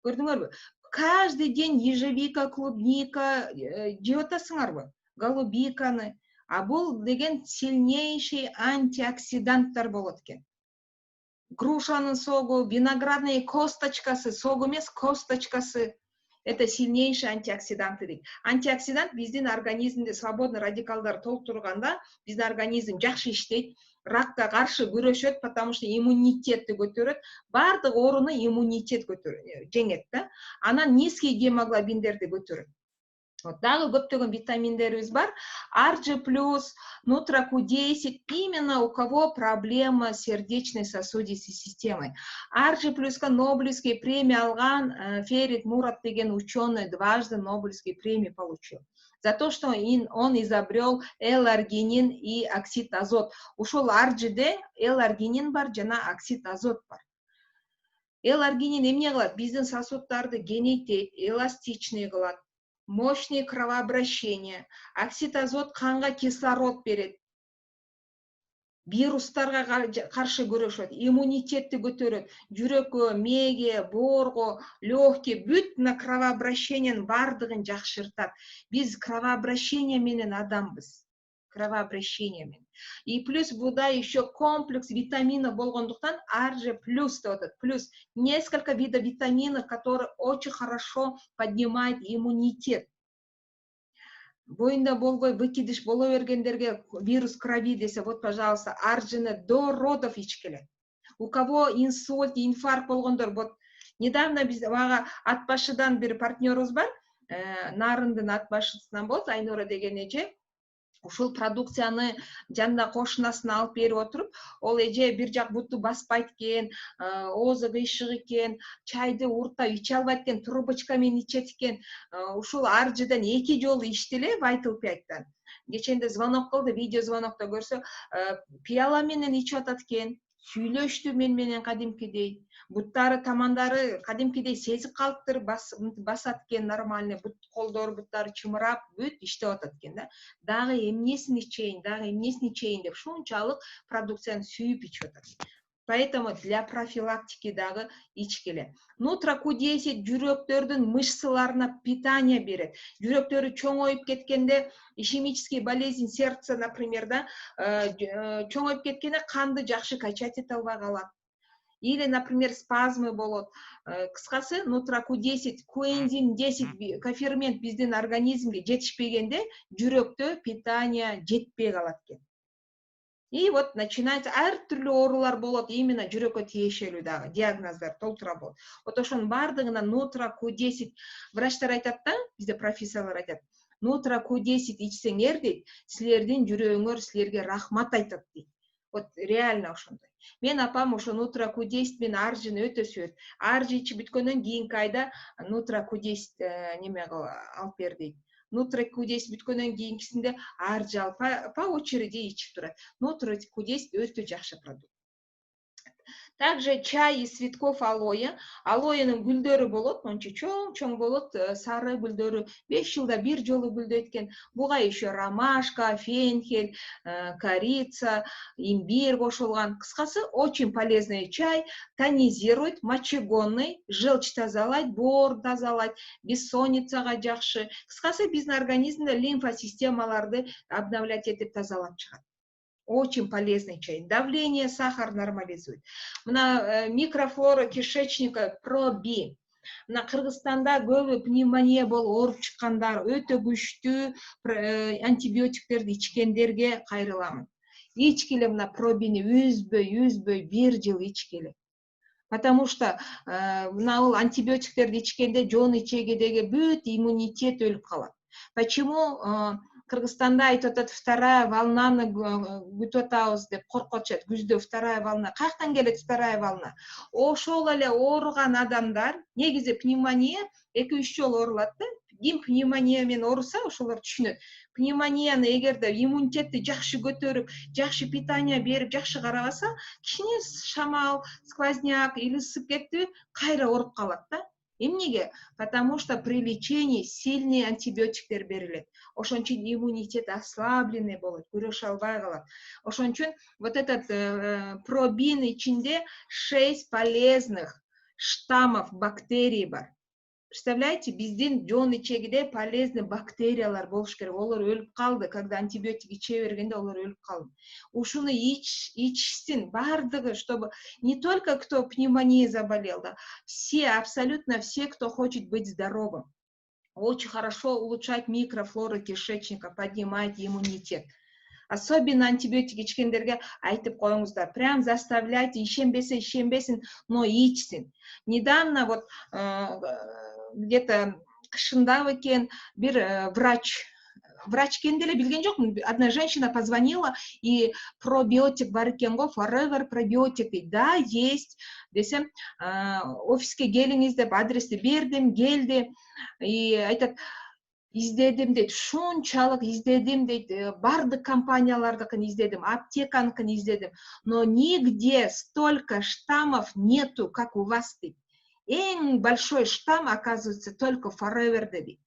Көрдүңөрбү? Каждый день ежевика, клубника жеп атасыңарбы? Голубиканы. А бул деген сильнейший антиоксиданттар болот экен. Грушанын согу, виноградный косточкасы, согу эмес, косточкасы. Это сильнейший антиоксиданты. Антиоксидант биздин организмде свободный радикалдар толтурганда биздин организм жакшы иштейт, ракка каршы күрөшөт, потому что иммунитетти көтөрөт. Бардык ооруну иммунитет жеңет да. Анан низкий гемоглобиндерди көтөрөт. Вот, дагы көптөгөн витаминдерибиз бар. RG+, Нутра Q10, именно у кого проблема с сердечно-сосудистой системой. RG+ка Нобелевские премии алган Ферит Мурат деген ученый дважды Нобелевские премии получил. За то, что он изобрел L-аргинин и оксид азот. Ушел RG'де L-аргинин бар, жана оксид азот бар. L-аргинин эмне кылат? Биздин сосуддарды кеңейтет, эластичный кылат. Мощное кровообращение. Оксид азот канга кислород берет. Вирустарга каршы күрөшөт, иммунитетти көтөрөт, жүрөккө, мээге, боорго, легкий, бүт на кровообращениянын бардыгын жакшыртат. Биз кровообращение менен адамбыз. кровообращением. И плюс буда еще комплекс витаминов болгондуктан, арже плюс тот, плюс несколько видов витаминов, которые очень хорошо поднимают иммунитет. Бойында болбой выкидыш боло бергендерге вирус крови десе, вот, пожалуйста, аржины до родов ичкеле. У кого инсульт, инфаркт болгондор, вот, недавно биз мага Атбашыдан бир партнерубуз бар, Нарындын Атбашысынан болот, Айнура деген эже. Ушул продукцияны жанына кошунасына алып берип отуруп, ол эже бир жак буту баспайт экен, оозу кыйшык экен, чайды уртап иче албайт экен, трубочка менен ичет экен. Ушул аржыдан 2 жолу ичти эле Vital Pack'тан. Кеченде звонок кылды, видео звонокто көрсө, пияла менен ичип атат экен. Сүйлөштү менен кадимкидей. Буттары, тамандары кадимкидей сезип калыптыр, басат экен нормально, бут колдору, буттары чымырап, бүт иштеп атат экен да. Дагы эмнесин ичейин деп шунчалык продукцияны сүйүп ичип атат. Поэтому для профилактики дагы ичкеле. Нутра Q10 жүрөктөрдүн мышцаларына питание берет. Жүрөктөрү чоңоюп кеткенде, ишемический болезнь сердца, например, да, чоңоюп кеткенде канды жакшы качать эте албай калат. Или, например, спазмы болот. Кыскасы, Нутра Q10, коэнзим 10 кофермент биздин организмге жетишпегенде, жүрөктө питание жетпей калат экен. И вот начинается ар түрлүү оорулар болот, именно жүрөккө тиешелүү дагы диагноздар толтура болот. Вот ошонун бардыгына Нутра Q10 врачтар айтат да, бизде профессорлор айтат. Нутра Q10 ичсеңер дейт, силердин жүрөгүңөр силерге рахмат айтат дейт. Вот реально ошондой. Мен апам ошо Нутра Q10 менен аржыны өтө сүйөт. Аржы ичип бүткөндөн кийинки айда Нутра Q10 неме алып бер дейт. Нутра Q10 бүткөндөн кийинкисинде аржы алып по очереди ичип турат. Нутра Q10 өтө жакшы продукт. Также чай из цветков алоэ. Алоэнин гүлдөрү болот, монча чоң болот, сары гүлдөрү 5 жылда бир жолу гүлдөйт экен. Буга еще ромашка, фенхель, корица, имбирь кошулган. Кыскасы, очень полезный чай, тонизирует, мочегонный, желчь тазалайт, боор тазалайт, бессонницага жакшы. Кыскасы, биздин организмде лимфосистемаларды обновлять этип тазалап чыгат. Очень полезный чай. Давление, сахар нормализует. Микрофлора кишечника проби. Мына Кыргызстанда көбү пневмония болуп ооруп чыккандар, өтө күчтүү антибиотиктерди ичкендерге кайрыламын. Ичкиле мына пробини үзбөй бир жыл ичкиле. Потому что мына антибиотиктерди ичкенде жон ичегидеги бүт иммунитет өлүп калат. Почему Кыргызстанда айтып атат, вторая волнаны күтүп атабыз деп коркотушат. Күздө вторая волна. Каяктан келет вторая волна? Ошол эле ооруган адамдар, негизи пневмония 2-3 жолу оорулат да. Ким пневмония менен ооруса, ошолор түшүнөт. Пневмонияны эгерде иммунитетти жакшы көтөрүп, жакшы питание берип, жакшы карабаса, кичине шамал, сквозняк или ысып кетти, кайра ооруп калат да. Эмнеге? Потому что при лечении сильный антибиотиктер берилет. Ошон үчүн иммунитет ослабленный болот, күрөшө албай калат. Ошон үчүн вот этот пробин ичинде 6 полезных штаммов бактерий бар. Представляете, биздин жон ичегиде полезный бактериялар болуш керек. Олар өлүп калды, когда антибиотик иче бергенде олар өлүп калды. Ушуну ичсин бардыгы, чтобы не только кто пневмонией заболел, да, все, абсолютно все, кто хочет быть здоровым. Очень хорошо улучшать микрофлору кишечника, поднимать иммунитет. Особенно антибиотик ичкендерге айтып коюңуздар. Прям заставляйте, ишенбесин, но ичсин. Недавно вот где-то кышында экен бир врач экен деле билген жокмун. Одна женщина позвонила, и пробиотик бар экен го, Forever пробиотик. Да, есть. Десем, офиске келиңиз деп адрести бердим, келди. И айтат, издедим дейт, шунчалык издедим дейт, бардык компаниялардыкын издедим, аптеканыкын издедим, но нигде столько штаммов нету, как у вас дейт. Эң большой штамм, оказывается, только Forever дейт.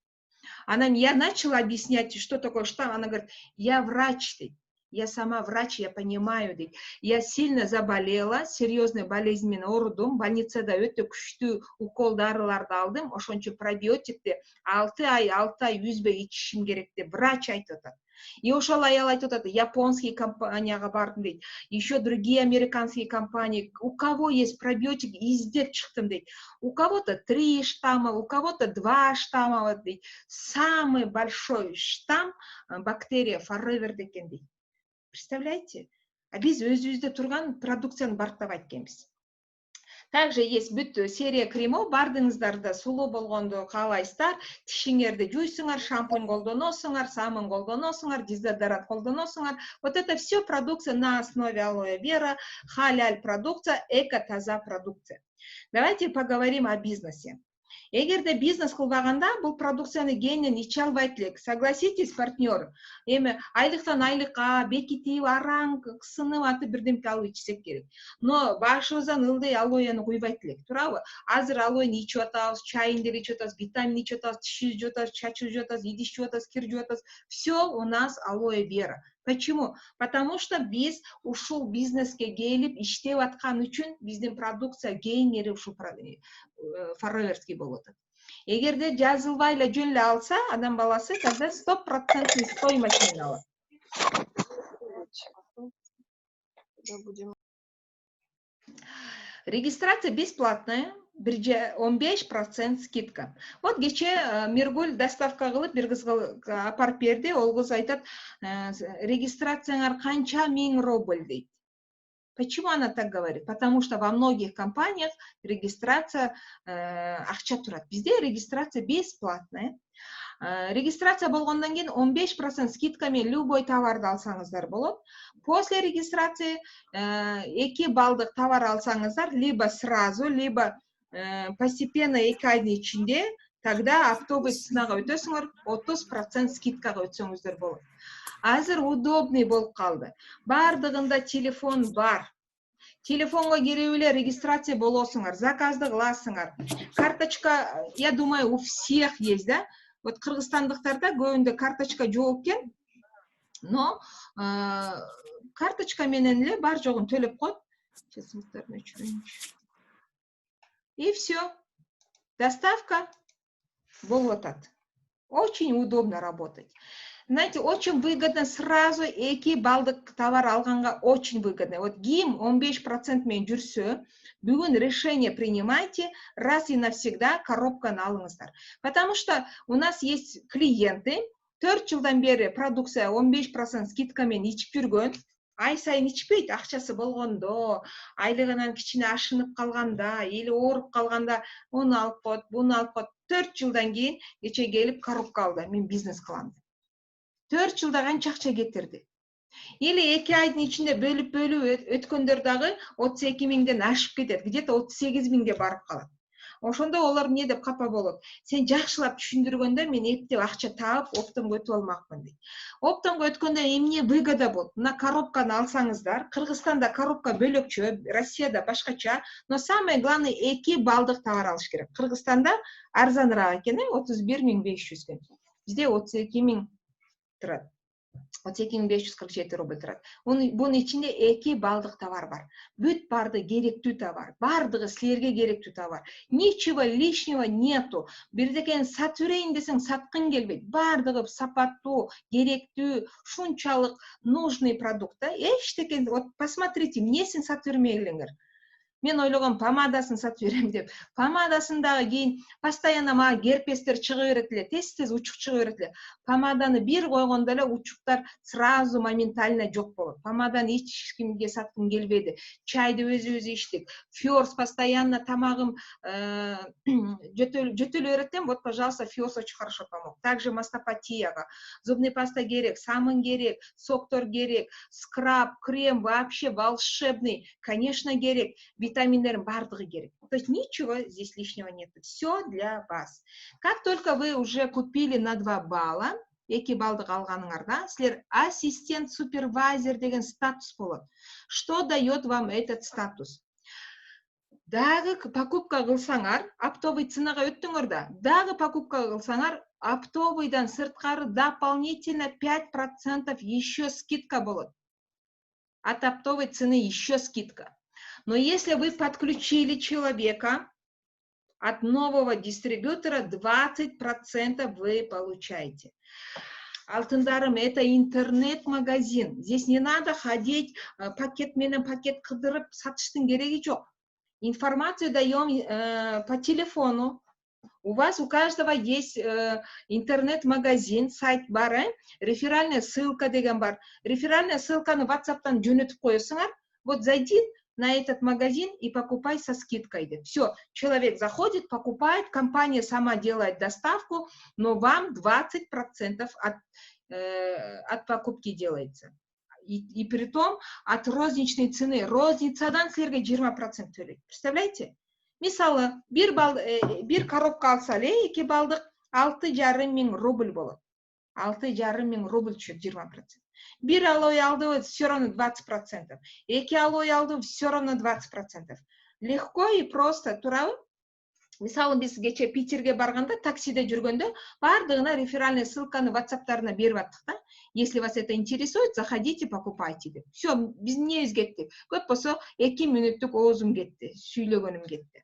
Я начала объяснять, что такое штамм, она говорит, я врач дейт. Я сама врач, я понимаю дейді. Я сильно заболела, серьезный болезньмен орудым, больницада өтө күчтүү укол дарыларды алдым, ошончо пробиотикти 6 ай үзбөй ичишим керек деп врач айтып атат. И ошол аял айтып атат, японский компанияга бардым дейт, еще другие американские компании, у кого есть пробиотик, издеп чыктым дейт. У кого-то 3 штамма, у кого-то 2 штамма дейт. Самый большой штамм бактерия Forever экен дейт. Представляете? А биз өзүбүздө турган продукцияны барктабайт экенбиз. Также есть бүт серия кремов, бардыңыздарда сулуу болгонду каалайсыздар, тишиңерди жуйсуңар, шампунь колдоносуңар, самын колдоносуңар, дезодорант колдоносуңар. Вот это все продукция на основе алоэ вера, халяль продукция, эко-таза продукция. Давайте поговорим о бизнесе. Эгерде бизнес кылбаганда бул продукцияны кенен иче албайт элек. Согласитесь, партнер? Эми айлыктан айлыкка бекитип, араң, сынып атып бирдемке алып ичсек керек. Но башыбыздан ылдый алоэни куйбайт элек, туурабы? Азыр алоэни ичип атабыз, чайын деле ичип атабыз, витамин ичип атабыз, тишибизди жууп атабыз, чачыбызды жууп атабыз, идиш жууп атабыз, кир жууп атабыз. Все у нас алоэ вера. Почему? Потому что биз ушул бизнеске келип иштеп аткан үчүн биздин продукция кеңири ушул форреверский болот. Эгерде жазылбай эле жөн эле алса адам баласы, тогда 100% стоимостьн алат. Регистрация бесплатная, 15% скидка. Вот кече Миргуль доставка кылып бир кызга апарып берди, ол кыз айтат, регистрацияңар канча 1000 рубль дейт. Почему она так говорит? Потому что во многих компаниях регистрация акча турат. Везде регистрация бесплатная. Регистрация болгондон кийин 15% скидками любой товарды алсаңыздар болот. После регистрации 2 балдык товар алсаңыздар, либо сразу, либо постепенно 2 айдын ичинде, тогда автобус сынага өтөсүңөр, 30% скидкага өтсөңүздөр болот. Азыр удобный болуп калды. Бардыгында телефон бар. Телефонго кирип эле регистрация болосуңар, заказды кыласыңар. Карточка, я думаю, у всех есть, да? Вот кыргызстандыктарда көбүндө карточка жок экен, но карточка менен эле бар жогун төлөп коет. И все. Доставка болуп атат. Очень удобно работать. Знаете, очень выгодно сразу 2 балдык товар алганга, очень выгодно. Вот ГИМ 15% менен жүрсө, бүгүн решение принимайте, раз и навсегда коробканы алыңыздар. Потому что у нас есть клиенты, 4 жылдан бери продукция 15% скидка менен ичип жүргөн, ай сайын ичпейт, акчасы болгондо, айлыгынан кичине ашынып калганда, или ооруп калганда, уну алып коет, буну алып коет. 4 жылдан кийин кече келип коробка алды, мен бизнес кылам. 4 жылда канча акча кетирди. Или 2 айдын ичинде бөлүп өткөндөр дагы 32 миңден ашып кетет, где-то 38 миңге барып калат. Ошондо олар эмне деп капа болот? Сен жакшылап түшүндүргөндө мен эптеп акча таап, оптомго өтүп алмакмын дейт. Оптомго өткөндө эмне выгода болот? Мына коробканы алсаңыздар, Кыргызстанда коробка бөлөкчө, Россияда башкача, но самое главное 2 балдык товар алыш керек. Кыргызстанда арзаныраак экен, 31.500 Бизде 32 миң турат. 32.547 рубль турат. Бунун ичинде 2 балдык товар бар. Бүт барды керектүү товар. Бардыгы силерге керектүү товар. Ничего лишнего нету. Бирдекени сатып берейин десең саткың келбейт. Бардыгы сапаттуу, керектүү, шунчалык нужный продукт. Эчтеке, вот посмотрите, эмнесин сатып бермей элеңер. Мен ойлогом помадасын сатып берем деп. Помадасын дагы кийин постоянно мага герпестер чыгып берет эле, тез учук чыгып берет эле. Помаданы бир койгондо эле учуктар сразу моментально жок болот. Помаданы эч кимге саткым келбеди. Чайды өзүбүз ичтик. Фьорс постоянно тамагым жөтөлө берет экен. Вот, пожалуйста, Фьорс очень хорошо помог. Также мастопатияга, зубный паста керек, самын керек, соктор керек, скраб, крем вообще волшебный, конечно, керек. Витаминдерин бардыгы керек. То есть ничего здесь лишнего нет. Все для вас. Как только вы уже купили на 2 балла, 2 балдык алганыңарда, силер ассистент, супервайзер деген статус болот. Что дает вам этот статус? Дагы покупка кылсаңар, оптовый ценага өттүңөр да, дагы покупка кылсаңар, оптовыйдан сырткары дополнительно 5% еще скидка болот. от оптовой цены еще скидка. Но если вы подключили человека от нового дистрибьютора, 20% вы получаете. Алтындарым, это интернет-магазин. Здесь не надо ходить пакет қыдырып сатыштың керегі жоқ. Информацию даем по телефону. У вас у каждого есть интернет-магазин, сайт бар, реферальная ссылка деген бар. Реферальная ссылканы WhatsApp-тан жөнөтүп коесуңар. Вот зайди на этот магазин и покупай со скидкой. Все, человек заходит, покупает, компания сама делает доставку, но вам 20% от покупки делается. И при том от розничной цены. Розницадан силерге 20% төлейді. Представляете? Мисалы, bir коробка алса эле, 2 балдык 6,5 мың рубль болот. 6,5 мың рубль чөп 20%. Bir алой алды, все равно 20%. 2 алой алды, все равно 20%. Легко и просто, туурабы? Мисалы, биз кече Питерге барганда, таксиде жүргөндө, бардыгына реферальный ссылканы WhatsApp-тарына берип аттык да. Если вас это интересует, заходите, покупайте деп. Все, биз эмнебиз кетти. Көп болсо 2 мүнөттүк оозум кетти, сүйлөгөнүм кетти.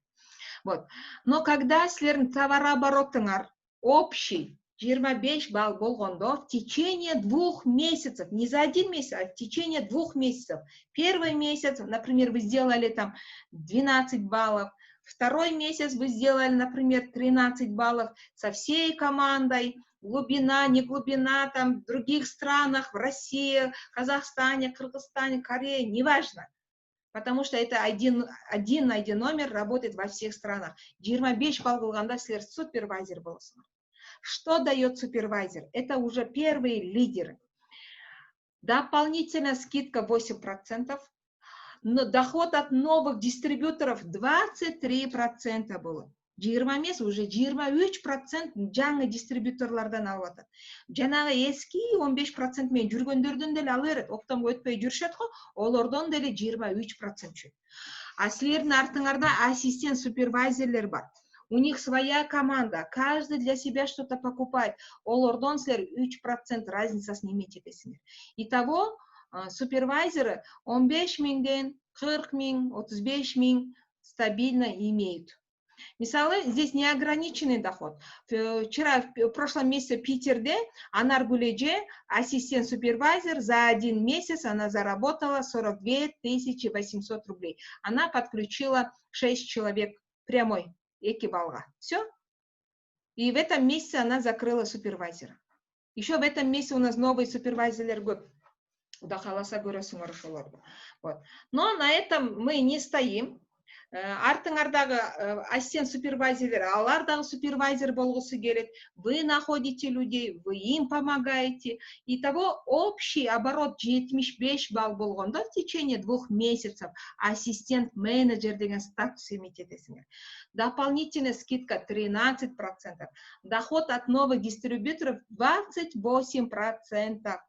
Вот. Но когда силердин товарооборотуңар общий 25 балл болгондо, в течение 2 месяцев, не за 1 месяц, а в течение 2 месяцев. Первый месяц, например, вы сделали там 12 баллов, второй месяц вы сделали, например, 13 баллов со всей командой, глубина, не глубина, там в других странах, в России, Казахстане, Кыргызстане, Корее, неважно. Потому что это один номер работает во всех странах. 25 балл кылганда силер супервайзер болосуңар. Что дает супервайзер? Это уже первые лидеры. Дополнительная скидка 8%, но доход от новых дистрибьюторов 23% было. 20 емес, уже 23% жаңы дистрибьюторлардан алып атат. Жанагы эски 15% мен жүргөндөрдөн деле ала берет. Оптомго өтпөй жүрүшөт го, олордон деле 23% чөп. А силердин артыңарда ассистент супервайзерлер бар. У них своя команда, каждый для себя что-то покупает. Олордон силер 3% разницасын эметип этесиңер. Итого супервайзеры 15 миңден 40 миң, 35 миң стабильно имеют. Мисалы, здесь неограниченный доход. В прошлом месяце в Питере Анар Гулеже, ассистент-супервайзер, за 1 месяц она заработала 42 800 рублей. Она подключила 6 человек прямой экибалга. Все. И в этом месяце она закрыла супервайзера. Еще в этом месяце у нас новый супервайзер көп. Вот. Но на этом мы не стоим. Артыңардагы ассистент супервайзерлер, алар дагы супервайзер болгусу келет. Вы находите людей, вы им помогаете. Итого общий оборот 75 балл болгондо в течение 2 месяцев ассистент-менеджер деген статус иметь этесиңер. Дополнительная скидка 13%. Доход от новых дистрибьюторов 28%.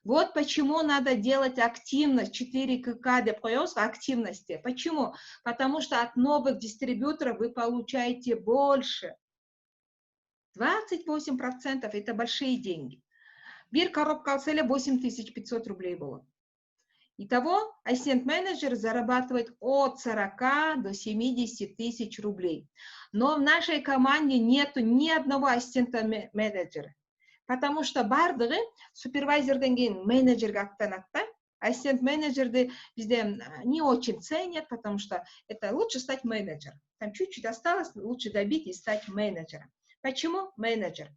Вот почему надо делать активность, 4 КК деп коёбуз, активности. Почему? Потому что от новых дистрибьюторов вы получаете больше. 28% это большие деньги. Bir коробка алса эле 8500 рублей болот. Итого, ассистент-менеджер зарабатывает от 40 до 70 тысяч рублей. Но в нашей команде нету ни одного ассистента-менеджера. Потому что бардыгы супервайзерден кийин менеджерге аттанат да. Ассистент-менеджерды бізде не очень ценят, потому что это лучше стать менеджером. Там чуть-чуть осталось, лучше добить и стать менеджером. Почему менеджер?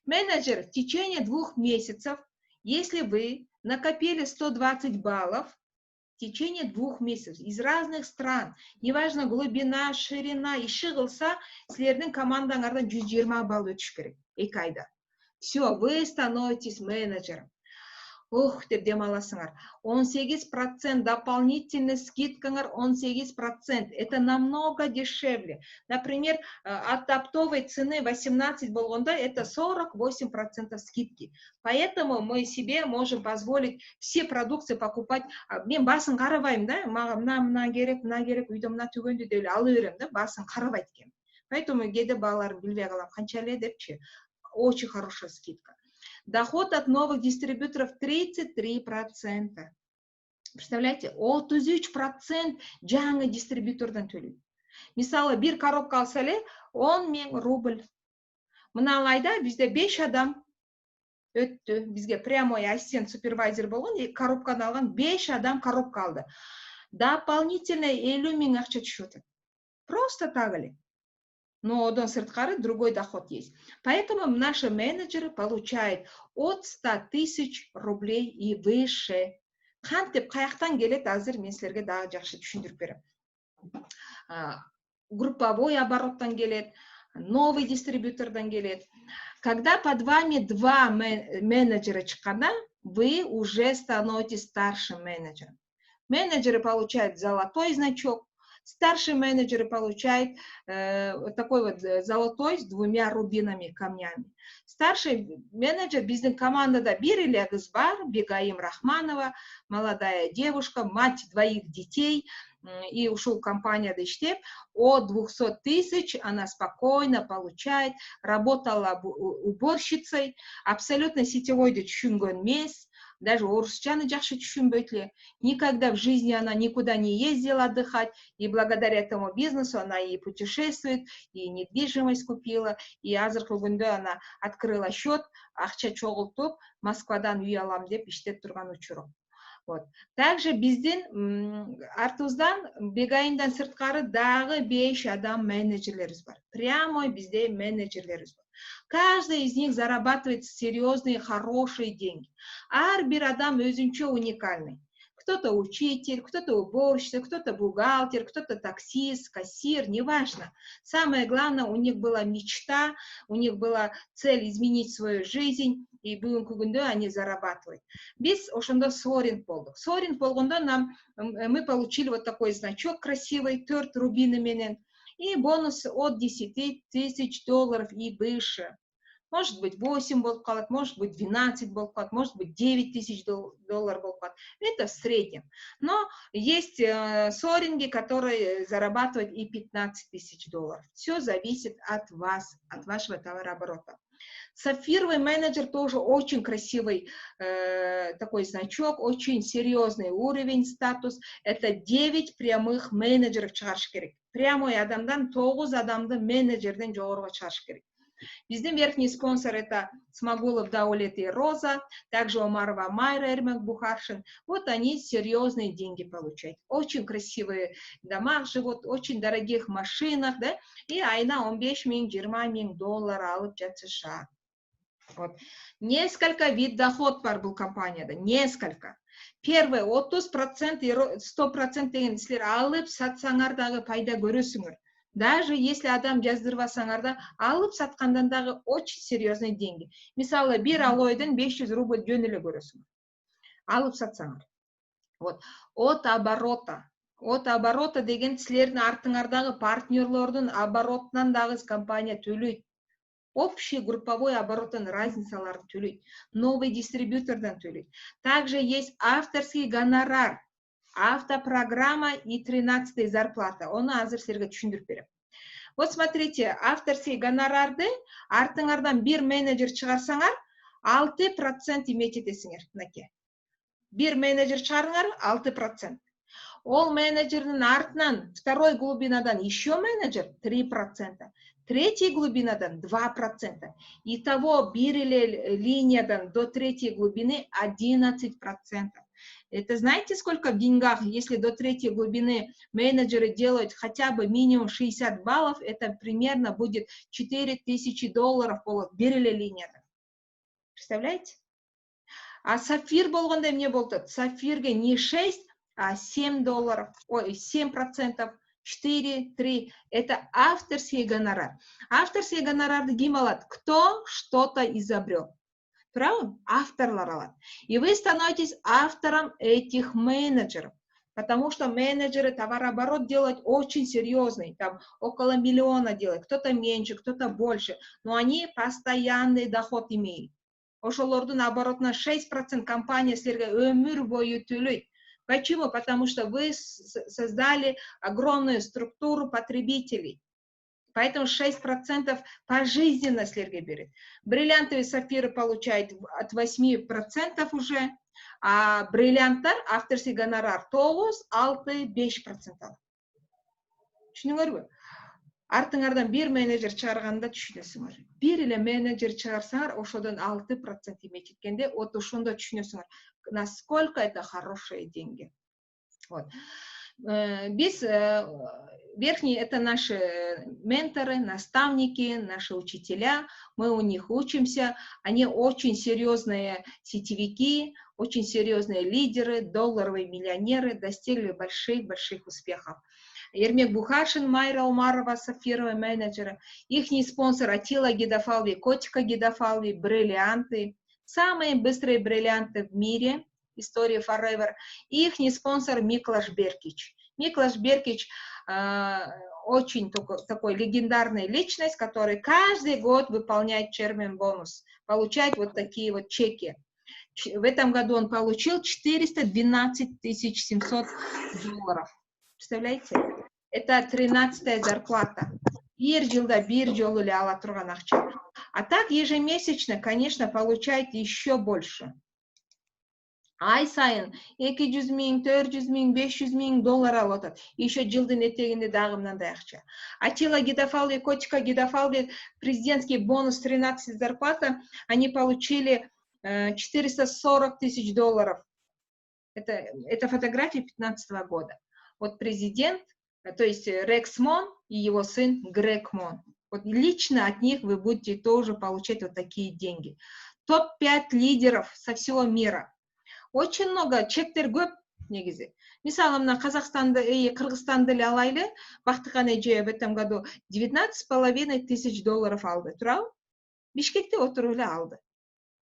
Менеджер в течение 2 месяцев, если вы накопили 120 баллов, в течение 2 месяцев из разных стран, неважно глубина, ширина, иши кылса, силердин командаңардан 120 балл өтүш керек 2 айда. Все, вы становитесь менеджером. Ух, деп дем аласыңар. 18% дополнительный скидкаңар 18%. Это намного дешевле. Например, от оптовой цены 18 болгонда это 48% скидки. Поэтому мы себе можем позволить все продукции покупать. Мен басын карабайм да, мына керек, үйдө мына түгөндү деп ала берем да, басын карабайт экен. Поэтому кээде бааларым билбей калам, канча эле депчи. Очень хорошая скидка. Доход от новых дистрибьюторов 33%. Представляете, 33% жаңы дистрибьютордан төлейді. Мисалы, бір коробка алса эле 10.000 рубль. Мына айда бизде 5 адам өттү. Бизге прямой ассистент супервайзер болгон, коробканы алган 5 адам коробка алды. Дополнительно 50.000 акча түшүп атат. Просто так эле. Но одан сырткары другой доход есть. Поэтому наши менеджеры получают от 100 тысяч рублей и выше. Кантип каяктан келет, азыр мен силерге дагы жакшы түшүндүрүп берем. Групповой обороттан келет, новый дистрибьютордан келет. Когда под вами два менеджера чыкканда, вы уже становитесь старшим менеджером. Менеджеры получают золотой значок, старший менеджер получает такой вот золотой с 2 рубинами, камнями. Старший менеджер биздин командада бир эле кыз бар, Бегаим Рахманова, молодая девушка, мать 2 детей, и ушел в компанияда иштеп, от 200 тысяч она спокойно получает, работала уборщицей, абсолютно сетевой түшүнгөн эмес, даже орусчаны жакшы түшүнбөйт эле. Никогда в жизни она никуда не ездила отдыхать, и благодаря этому бизнесу она и путешествует, и недвижимость купила, и азыркы күндө она открыла счет, акча чогултуп, Москвадан үй алам деп иштеп турган учуру. Вот. Также биздин артыбыздан Бегаимдан сырткары дагы 5 адам менеджерлерибиз бар. Прямой бизде менеджерлерибиз бар. Каждый из них зарабатывает серьезные, хорошие деньги. Ар бир адам өзүнчө уникальный. Кто-то учитель, кто-то уборщица, кто-то бухгалтер, кто-то таксист, кассир, неважно. Самое главное, у них была мечта, у них была цель изменить свою жизнь, и бүгүнкү күндө они зарабатывают. Биз ошондо соринг болдук. Соринг болгондо мы получили вот такой значок красивый, 4 рубины менен, и бонус от 10 тысяч долларов и выше. Может быть 8 болуп калат, может быть 12 болуп калат, может быть 9 тысяч долларов болуп калат. Это в среднем. Но есть соринги, которые зарабатывают и 15 тысяч долларов. Все зависит от вас, от вашего товарооборота. Сапфировый менеджер тоже очень красивый такой значок, очень серьезный уровень, статус. Это 9 прямых менеджеров чыгарыш керек. Прямой адамдан 9 адамды менеджерден жогоруга чыгарыш керек. Биздин верхний спонсор это Смогулов Даулет и Роза, также Омарова Майра, Эрмек Бухаршин. Вот они серьезные деньги получают. Очень красивые дома живут, очень дорогих машинах, да, и айна 15 000, 20 000 долларов алып жатышат. Вот. Несколько вид доход бар бул компанияда, несколько. Первый 30% и 100% деген силер алып сатсаңар дагы пайда көрөсүңөр. Даже если адам жаздырбасаңар да, алып саткандан дагы очень серьезные деньги. Мисалы, бир алойдон 500 рубль жөн эле көрөсүңөр. Алып сатсаңар. Вот. От оборота деген силердин артыңардагы партнерлордун оборотунан дагы компания төлөйт. Общий групповой оборотын разницаларын төлөйт. Новый дистрибьютордан төлөйт. Также есть авторский гонорар, автопрограмма и 13-я зарплата. Оны азыр силерге түшүндүрүп берем. Вот смотрите, авторский гонорарды артыңардан бир менеджер чыгарсаңар, 6% имейт этесиңер. Бир менеджер чыгарыңар, 6%. Ол менеджердин артынан второй глубинадан еще менеджер 3%. Третьей глубинадан 2%. Итого бир эле линиядан до третьей глубины 11%. Это знаете, сколько в деньгах, если до третьей глубины менеджеры делают хотя бы минимум 60 баллов, это примерно будет 4000 долларов бир эле линиядан. Представляете? А сапфир болгондо эмне болот? Сапфирге не 6, а 7 долларов, 7%. 4, 3. Это авторский гонорар. Авторский гонорар ким алат? Кто что-то изобрел. Правильно? Авторлар алат. И вы становитесь автором этих менеджеров. Потому что менеджеры товарооборот делают очень серьезный. Там около 1 миллиона делают. Кто-то меньше, кто-то больше. Но они постоянный доход имеют. Ошолордун оборотуна 6% компания силерге өмүр бою төлөйт. Почему? Потому что вы создали огромную структуру потребителей. Поэтому 6% пожизненно силерге берет. Бриллиантовые сапфиры получают от 8% уже, а бриллианттар авторский гонорар 9, 6%. Түшүнүңөр бу? Артыңардан бир менеджер чыгарганда түшүнөсүңөр. Бир эле менеджер чыгарсаңар, ошодон 6% эме четкенде, вот ошондо түшүнөсүңөр, насколько это хорошие деньги. Вот. Без верхние это наши менторы, наставники, наши учителя. Мы у них учимся. Они очень серьезные сетевики, очень серьезные лидеры, долларовые миллионеры, достигли больших успехов. Ермек Бухашин, Майра Умарова, сапфировые менеджеры. Ихний спонсор Атила Гидафалви, Котика Гидафалви, бриллианты. Самые быстрые бриллианты в мире. История Forever. И ихний спонсор Миклаш Беркич. Миклаш Беркич очень такой легендарная личность, который каждый год выполняет чермен бонус, получает вот такие вот чеки. В этом году он получил 412 700 долларов. Представляете? Это 13-я зарплата. Бир жылда бир жолу эле ала турган акча. А так ежемесячно, конечно, получает еще больше. Ай сайын 200 000, 400 000, 500 000 доллар алып атат. Еще жылдын этегинде дагы мындай акча. Атила Гидафалви, Котика Гидафалви, президентский бонус 13 зарплата, они получили 440 000 долларов. Это фотографии 2015 года. Вот президент, то есть Рекс Мон и его сын Грег Мон. Вот лично от них вы будете тоже получать вот такие деньги. Топ-5 лидеров со всего мира. Очень много чектер көп негизи. Мисалы, мына Казахстанды, Кыргызстанды эле алайлы. Бактыкан эже в этом году 19,5 тысяч долларов алды. Турабы? Бишкекте отуруп эле алды.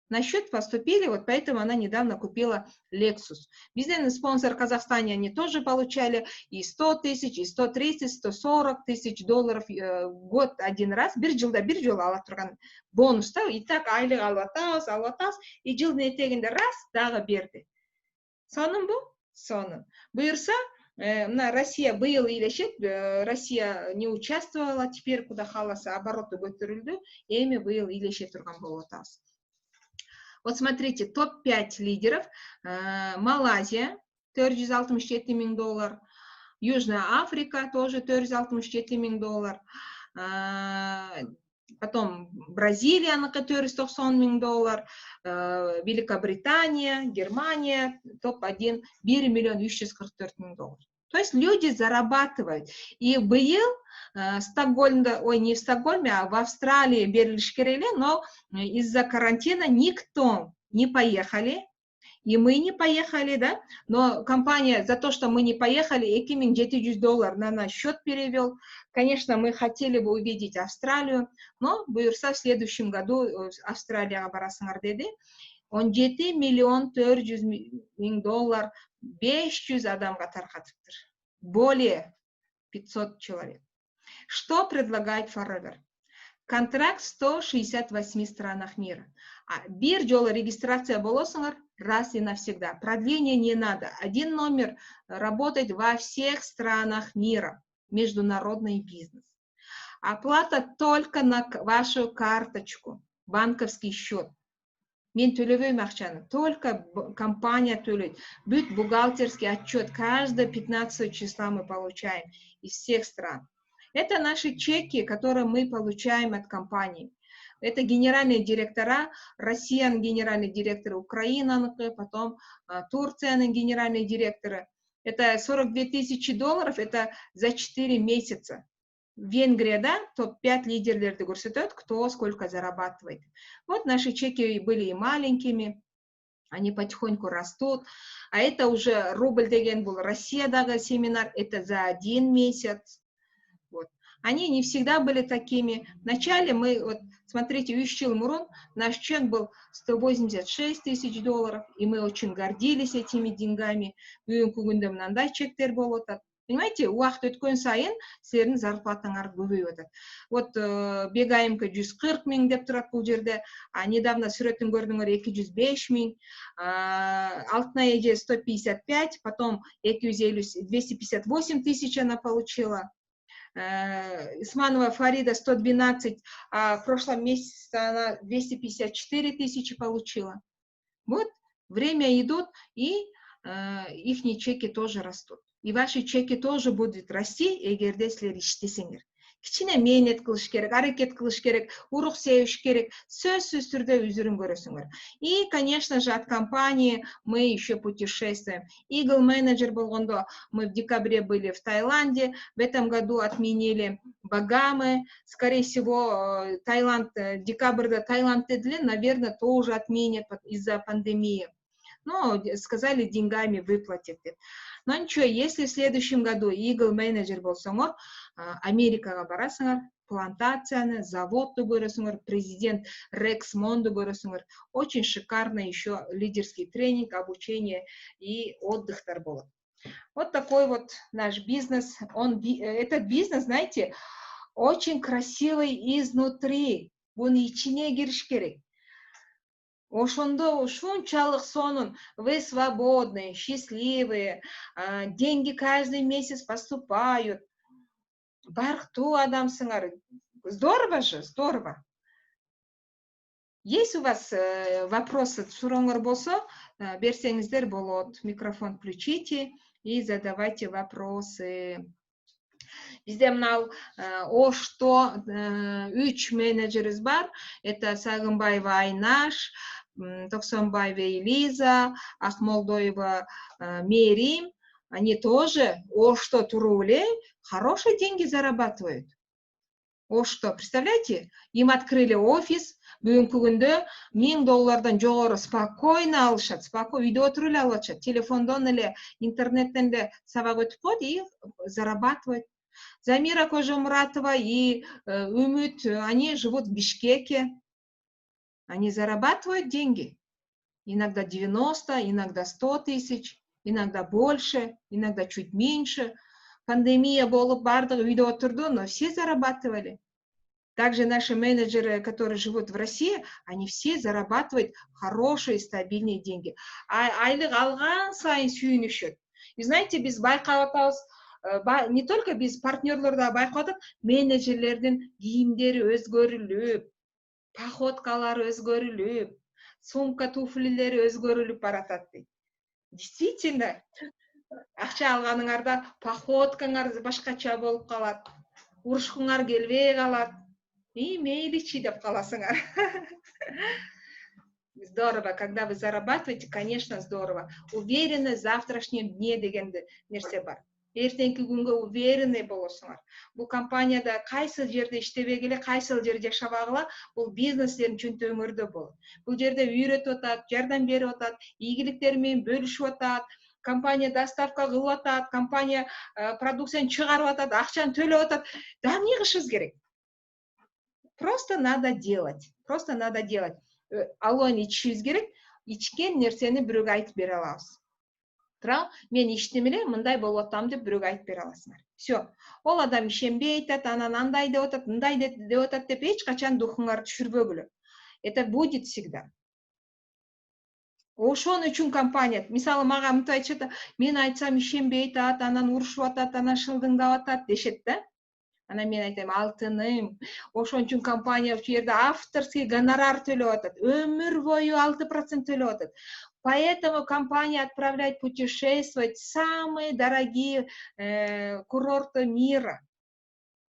На счет поступили, вот поэтому она недавно купила Lexus. Бизнес спонсор Казахстана, они тоже получали и 100 тысяч, и 130, 140 тысяч долларов в год один раз. Бир жылда бир жолу ала турган бонус да, и так айлык алып атабыз, и жылдын этегинде раз дагы берди. Сонун бу? Сонун. Буюрса, Россия быйыл ийлешет, Россия не участвовала, теперь куда халаса обороты көтөрүлдү, эми быйыл ийлеше турган болуп атабыз. Вот смотрите, топ-5 лидеров. Малайзия, 467 000 доллар. Южная Африка, тоже 467 000 доллар. Потом Бразилия, на 490 000 доллар. Великобритания, Германия, топ-1, 1 344 000 долларов. То есть люди зарабатывают. И быйыл Стокгольмда, не в Стокгольме, а в Австралии берилиш керек, но из-за карантина никто не поехали, и мы не поехали, да, но компания за то, что мы не поехали, 2700 долларов на наш счет перевел. Конечно, мы хотели бы увидеть Австралию, но буюрса в следующем году Австралия барасыңар деди. 17 400 000 доллар 500 адамга таркатыптыр. Более 500 человек. Что предлагает Forever? Контракт в 168 странах мира. Бир жолу регистрация болосуңар раз и навсегда. Продления не надо. Один номер работает во всех странах мира. Международный бизнес. Оплата только на вашу карточку, банковский счет. Мен төлөбөйм акчаны, только компания төлөйт. Бүт бухгалтерский отчет каждое 15 числа мы получаем из всех стран. Это наши чеки, которые мы получаем от компании. Это генеральные директора, Россиян генеральный директор, Украина, потом Турция генеральные директоры. Это 42 000 долларов, это за 4 месяца. Венгрия, да, топ-5 лидерлерді көрсетет, кто сколько зарабатывает. Вот наши чеки были и маленькими, они потихоньку растут. А это уже рубль деген был Россиядағы семинар, это за 1 месяц. Вот. Они не всегда были такими. Вначале мы, вот, смотрите, Ющил Мурун, наш чек был 186 000 долларов, и мы очень гордились этими деньгами. Чектер болот. Понимаете, уақыт өткөн сайын силердин зарплатаңар көбөйүп атат. Вот Бегайымка 140 000 деп турат бул жерде, а недавно сүрөтүн көрдүңөр 205 000, Алтынай эже 155, потом 258 000 она получила. Исманова Фарида 112, а в прошлом месяце она 254 тысячи получила. Вот, время идут, и их чеки тоже растут. И ваши чеки тоже будут расти, эгерде силер иштесеңер. Кичине мээнет кылыш керек, аракет кылыш керек, урук себиш керек, сөзсүз түрдө үзүрүн көрөсүңөр. И, конечно же, от компании мы еще путешествуем. Eagle Manager болгондо мы в декабре были в Таиланде, в этом году отменили Багамы, скорее всего, Таиланд, декабрьда Таиланд дедили, наверное, тоже отменят из-за пандемии. Ну, сказали, деньгами выплатят. Но ничего, если в следующем году Eagle Manager болсоңор, Америкага барасыңар, плантацияны, заводты көрөсүңөр, президент Рекс Монду көрөсүңөр. Очень шикарно еще лидерский тренинг, обучение и отдыхтар болот. Вот такой вот наш бизнес. Этот бизнес, знаете, очень красивый изнутри. Буны ичине кириш керек. Ошондо ушунчалык сонун, вы свободные, счастливые, деньги каждый месяц поступают. Барктуу адамсыңар. Здорово же, здорово. Есть у вас вопросы, сурооңор болсо, берсеңиздер болот. Микрофон включите и задавайте вопросы. Бизде мынау Ошто 3 менеджерибиз бар. Это Сагынбаева Айнаш, Токсонбаева Элиза, Ахмолдоева Мерим. Они тоже Ошто Туруле хорошие деньги зарабатывают. Ошто, представляете? Им открыли офис, бүгүнкү күндө $1000 жогору спокойно алышат, спокойно үйдө отуруп эле алып атышат, телефондон эле, интернеттен эле сабак өтүп коет и зарабатывают. Замира Кожомуратова и Умут, они живут в Бишкеке. Они зарабатывают деньги. Иногда 90, иногда 100 тысяч, иногда больше, иногда чуть меньше. Пандемия болуп бардыгы үйдө отурду, но все зарабатывали. Также наши менеджеры, которые живут в России, они все зарабатывают хорошие, стабильные деньги. Айлык алган сайын сүйүнүшөт. И знаете, биз байкап атабыз, не только без партнерлор да байкап атат, менеджерлердин кийимдери өзгөрүлүп, походкалары өзгөрүлүп, сумка туфлилери өзгөрүлүп баратат дейт. Действительно, акча алганыңарда походкаңар башкача болуп калат, урушкуңар келбей калат. И мейличи деп каласыңар. Здорово, когда вы зарабатываете, конечно, здорово. Уверены в завтрашнем дне деген нерсе бар. Эртеңки күнгө уверенный болосуңар. Бул компанияда кайсыл жерде иштебей эле, кайсыл жерде жашабагыла, бул бизнестердин чөнтөңөрдө болот. Бул жерде үйрөтүп атат, жардам берип атат, ийгиликтери менен бөлүшүп атат, компания доставка кылып атат, компания продукцияны чыгарып атат, акчаны төлөп атат. Да эмне кылышыбыз керек? Просто надо делать. Просто надо делать. Алони ичишибиз керек, ичкен нерсени бирөөгө айтып бере алабыз. Тура, мен иштим эле, мындай болуп атам деп бирөөгө айтып бере аласыңар. Все. Ол адам ишенбей атат, анан андай деп атат, мындай деп атат деп эч качан духуңарды түшүрбөгүлө. Это будет всегда. Ошон үчүн компания, мисалы мага мынтип айтышат, мен айтсам ишенбей атат, анан урушуп атат, анан шылдыңдап атат дешет да. Анан мен айтайм, алтыным, ошон үчүн компания ушул жерде авторский гонорар төлөп атат, өмүр бою 6% төлөп атат. Поэтому компания отправляет путешествовать в самые дорогие курорты мира.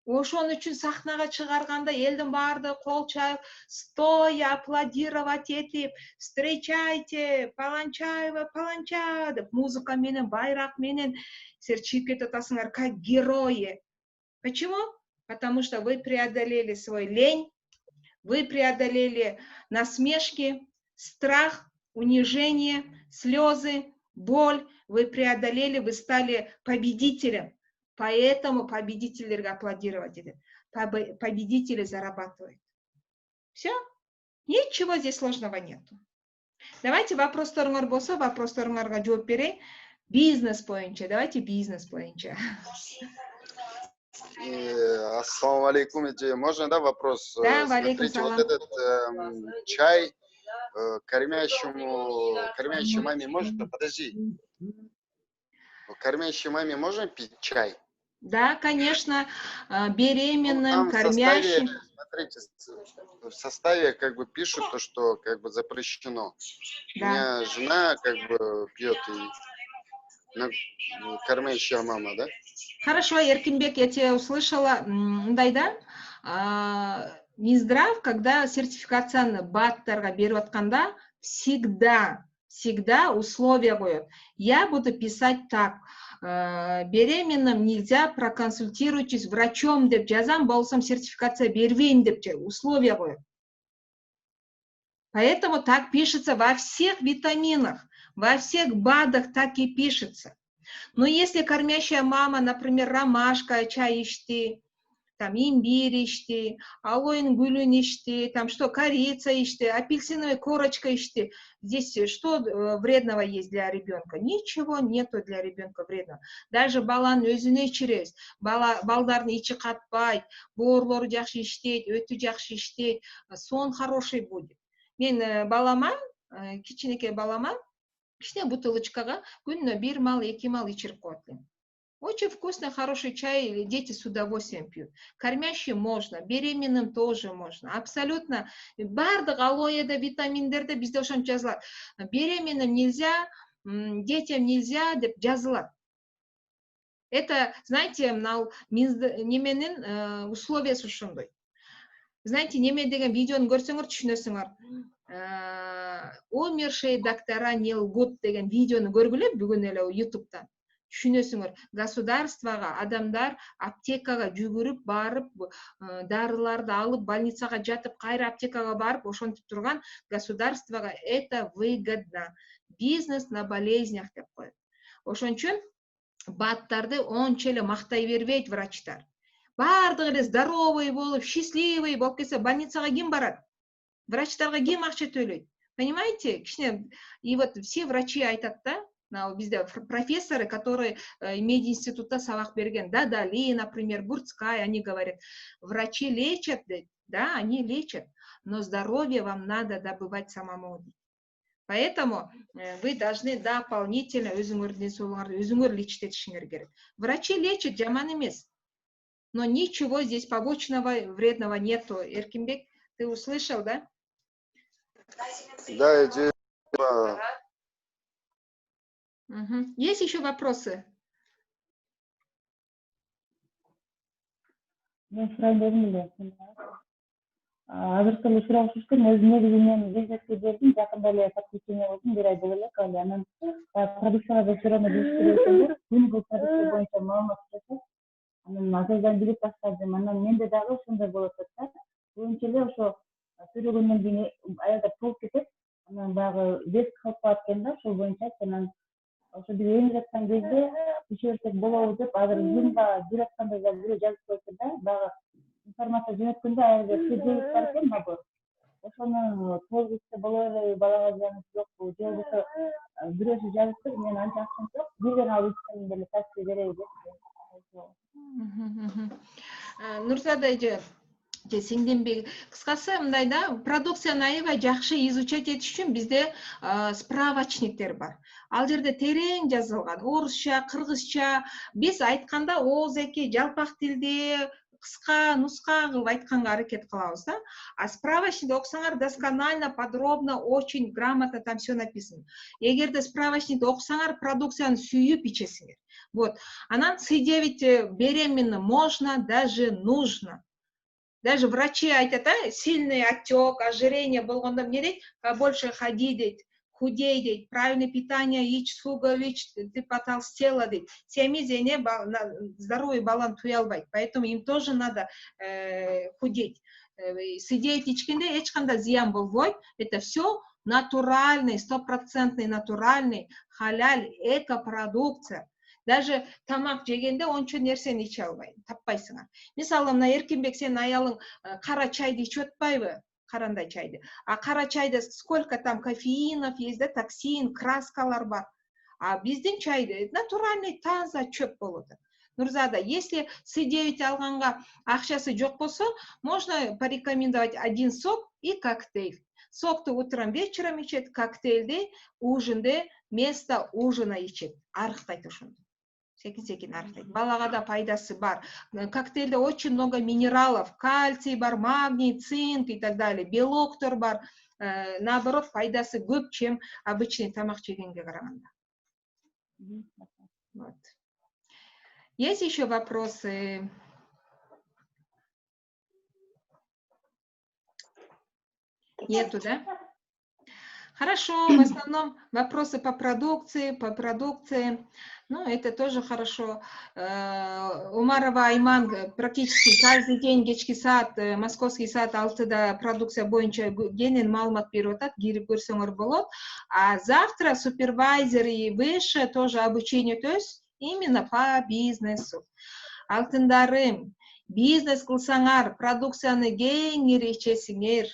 Ошон үчүн сахнага чыгарганда элдин баардыгы кол чаап, стоя аплодировать этип, встречайте, Паланчаева, Паланча деп музыка менен, байрак менен силер чыгып кетип атасыңар как герои. Почему? Потому что вы преодолели свой лень, вы преодолели насмешки, страх, унижение, слезы, боль. Вы преодолели, вы стали победителем. Поэтому победителям аплодировать. Победители зарабатывают. Все? Ничего здесь сложного нету. Давайте вопростарыңар болсо, вопростарыңарга жооп берейин. Бизнес боюнча. Давайте бизнес боюнча. Ассаламу алейкум, можно, да, вопрос? Да, валейкум Смотрите, салам. вот этот чай кормящей маме можно? Подожди. Кормящей маме можно пить чай? Да, конечно, Ну, беременным, там в составе, кормящим. смотрите, в составе как бы пишут то, что как бы запрещено. У Да. меня жена как бы пьет и кормящая мама, да? Хорошо, Еркинбек, я тебя услышала. Мындай да, Минздрав, когда сертификацияны баттарға беріп атканда, всегда условия қояды. Я буду писать так: беременным нельзя, проконсультируйтесь врачом деп жазам, болсам сертификация бербейм деп условия қояды. Поэтому так пишется во всех витаминах, во всех БАДах так и пишется. Но если кормящая мама, например, ромашка, чай ичти, там имбирь ичти, алоин гүлін ичти, там что, корица ичти, апельсиновая корочка ичти, здесь что вредного есть для ребенка? Ничего нету для ребенка вредного. Даже баланы өзүнө ичиребиз. Балдардын ичи катпайт, боорлору жакшы иштейт, өтү жакшы иштейт, сон хороший будет. Мен балама, кичинекей балама, кичине бутылочкага күнүнө 1 мал, 2 мал ичирип коет элем. Очень вкусный, хороший чай, дети с удовольствием пьют. Кормящим можно, беременным тоже можно. Абсолютно. Бардық алоэда, витаминдерде бизде ошентип жазылат. Беременным нельзя, детям нельзя деп жазылат. Это, знаете, мынау неменин условиясы ошондой. Знаете, неме деген видеону көрсөңөр түшүнөсүңөр. Умершие доктора не лгут деген видеону көргүлө бүгүн эле ютубтан. Түшүнөсүңөр, государствого адамдар аптекага жүгүрүп барып, дарыларды алып, больницага жатып, кайра аптекага барып, ошентип турган государствого это выгодно. Бизнес на болезнях деп коет. Ошон үчүн баттарды ончо эле мактай бербейт врачтар. Бардыгы эле здоровый болуп, счастливый болуп кетсе, больницага ким барат? Врачтарга ким акча төлөйт? Понимаете? Кичине, и вот все врачи айтат да, бизде профессоры, которые мединститутта сабак берген, Дадали, например, Гурцкая, они говорят, врачи лечат, да, они лечат, но здоровье вам надо добывать самому. Поэтому вы должны дополнительно өзүңөр лечитишиңер керек. Врачи лечат, жаман эмес. Но ничего здесь побочного, вредного нету. Эркинбек, ты услышал, да? Да, иди. Есть еще вопросы? Мен сурайын дедим эле. Азыр эле сурап жүрсөм, өзүм негизи мен бизнеске бердим, жакында эле подключение болдум, 1 ай боло элек, анан продукцияга да суроону беришкен экендер, күн бул продукция боюнча маалымат берет. Анан азырдан билип баштадым, анан менде дагы ошондой болуп атат да. Көбүнчө эле ошо сүрөгөндөн кийин аялдар толуп кетет, анан баягы вес калып калат экен да, ошол боюнча анан ошо биз эмип жаткан кезде иче берсек болобу деп азыр жумга жүрүп атканда да бирөө жазып койду да, баягы информация жөнөткөндө аялдар сирдейип бар экен набор. Ошону толук ичсе боло элеби, балага зыяны жокпу, же болбосо бирөөсү жазыптыр, мен анча акчам жок, бирден алып ичсем деле тавсия береби деп. Нурзада эже, сиңденбек. Кыскасы мындай да, продукцияны аябай жакшы изучать этиш үчүн бизде справочниктер бар. Ал жерде терең жазылган, орусча, кыргызча, биз айтканда ооз-эки жалпак тилде кыска нуска кылып айтканга аракет кылабыз да. А справочникти окусаңар досконально, подробно, очень грамотно там все написано. Эгерде справочникти окусаңар, продукцияны сүйүп ичесиңер. Вот. Анан С9 беременным можно, даже нужно. Даже врачи айтат, сильный отек, ожирение болгондо эмне дейт? Побольше ходи дейт, худей дейт, правильное питание ич, суу көп ич, ты потолстела дейт. Семиз эне здоровый баланы туя албайт, поэтому им тоже надо худеть. С9 ичкенде эч кандай зыян болбойт. Это все натуральный, 100% натуральный, халяль, экопродукция. Даже тамак жегенде ончо нерсени иче албайсың, таппайсыңар. Мисалы, мына Эркинбек, сенин аялың кара чайды ичип атпайбы? Карандай чайды. А кара чайда сколько там кофеинов есть, да, токсин, краскалар бар. А биздин чайды натуральный, таза чөп болот. Нурзада, если С9 алганга акчасы жок болсо, можно порекомендовать один сок и коктейль. Сокты утром, вечером ичет, коктейльди ужинде вместо ужина ичет. Арыктайт ошондо. Секин арықтайды. Балаға да пайдасы бар. Коктейльде очень много минералов, кальций бар, магний, цинк и так далее. Белоктор бар. Наоборот, пайдасы көп, чем обычный тамақ жегенге қарағанда. Вот. Есть еще вопросы? Нету, да? Хорошо, в основном вопросы по продукции. Ну, это тоже хорошо. Умарова Айман практически каждый день кечки саат, московский саат 6-да продукция боюнча кенен маалымат берип атат, кирип көрсөңөр болот. А завтра супервайзер и выше тоже обучение өтөбүз именно по бизнесу. Алтындарым, бизнес кылсаңар, продукцияны кеңири ичесиңер.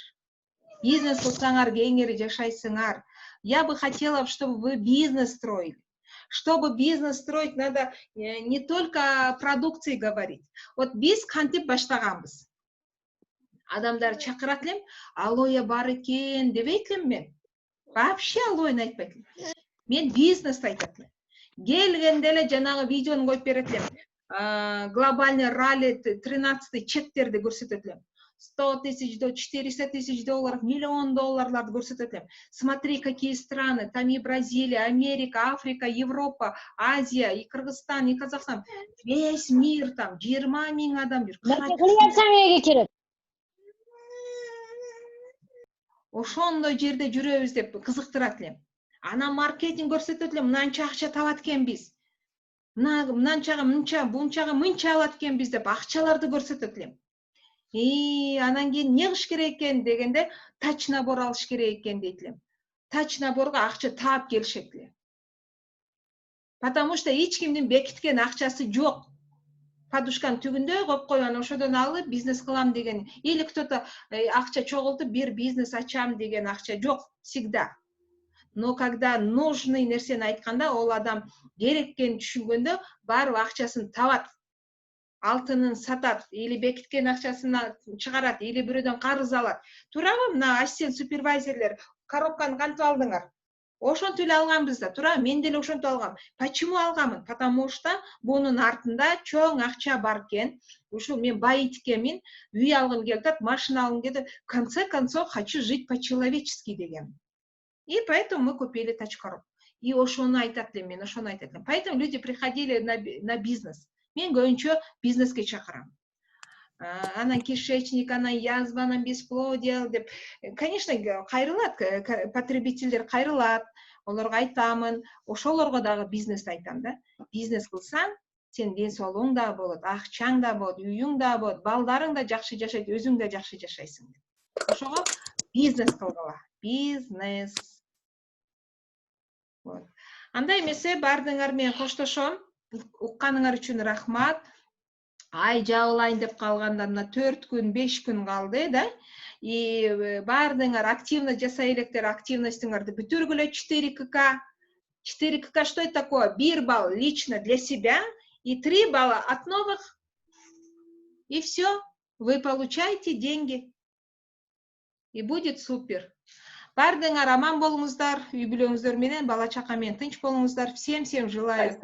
Бизнес кылсаңар, кеңири жашайсыңар. Я бы хотела, чтобы вы бизнес строили. Чтобы бизнес строить, надо не только о продукции говорить. Вот биз кантип баштаганбыз. Адамдар чакырат элем, алоя бар экен дебейт элем мен. Вообще алояны айтпайт элем. Мен бизнес айтат элем. Келгенде эле жанагы видеону коюп берет элем. Глобальный ралли 13 чектерди көрсөтөт элем. 100 000, 400 000 долларов, $1 миллион көрсөтөт элем. Смотри, какие страны. Там и Бразилия, Америка, Африка, Европа, Азия, и Кыргызстан, и Казахстан. Весь мир там, 20 000 адам жүр. Ошондой жерде жүрөбүз деп кызыктырат элем. Ана маркетинг көрсөтөт элем, мынанча акча табат экенбиз. Мынанчага мынча алат экенбиз деп акчаларды көрсөтөт элем. Анан кийин не кылыш керек экен дегенде тач набор алыш керек экен дейт элем. Тач наборго акча таап келишет эле. Потому что эч кимдин бекиткен акчасы жок. Подушканын түбүндө коюп койгон, ошодон алып бизнес кылам деген. Или кто-то акча чогултуп бир бизнес ачам деген акча жок всегда. Но когда нужный нерсени айтканда, ол адам керек экенин түшүнгөндө барып акчасын табат. Алтынын сатат, или бекиткен акчасын чыгарат, или бирөөдөн карыз алат. Туурабы, мына ассистент супервайзерлер коробканы кантип алдыңар? Ошентип эле алганбыз да, туурабы, мен деле ошентип алгам. Почему алгамын? Потому что бунун артында чоң акча бар экен. Ушу мен байыт экенмин, үй алгым келип атат, машина алгым келип атат. В конце концов, хочу жить по-человечески деген. И поэтому мы купили тач-коробку. И ошону айтат элем, мен ошону айтат элем. Поэтому люди приходили на бизнес. Мен көбүнчө бизнеске чакырам. Анан кишечник, анан язва, анан бесплодие деп. Конечно, кайрылат, потребительдер кайрылат. Олорго айтамын, ошолорго дагы бизнес айтам да. Бизнес кылсаң, сен ден соолугуң да болот, акчаң да болот, үйүң да болот, балдарың да жакшы жашайт, өзүң да жакшы жашайсың. Ошого бизнес кылгыла. Бизнес. Вот. Андай эмесе бардыңар менен коштошом. Укканыңар үчүн рахмат. Ай жабылайын деп калганда мына 4 күн, 5 күн калды, да? И бардыңар активно жасай электер, активностуңарды бүтүргүлө 4КК. 4КК что это такое? 1 балл лично для себя и 3 балла от новых. И все, вы получаете деньги. И будет супер. Бардыңар аман болуңуздар, үй бүлөңүздөр менен, бала чака менен тынч болуңуздар. Всем желаю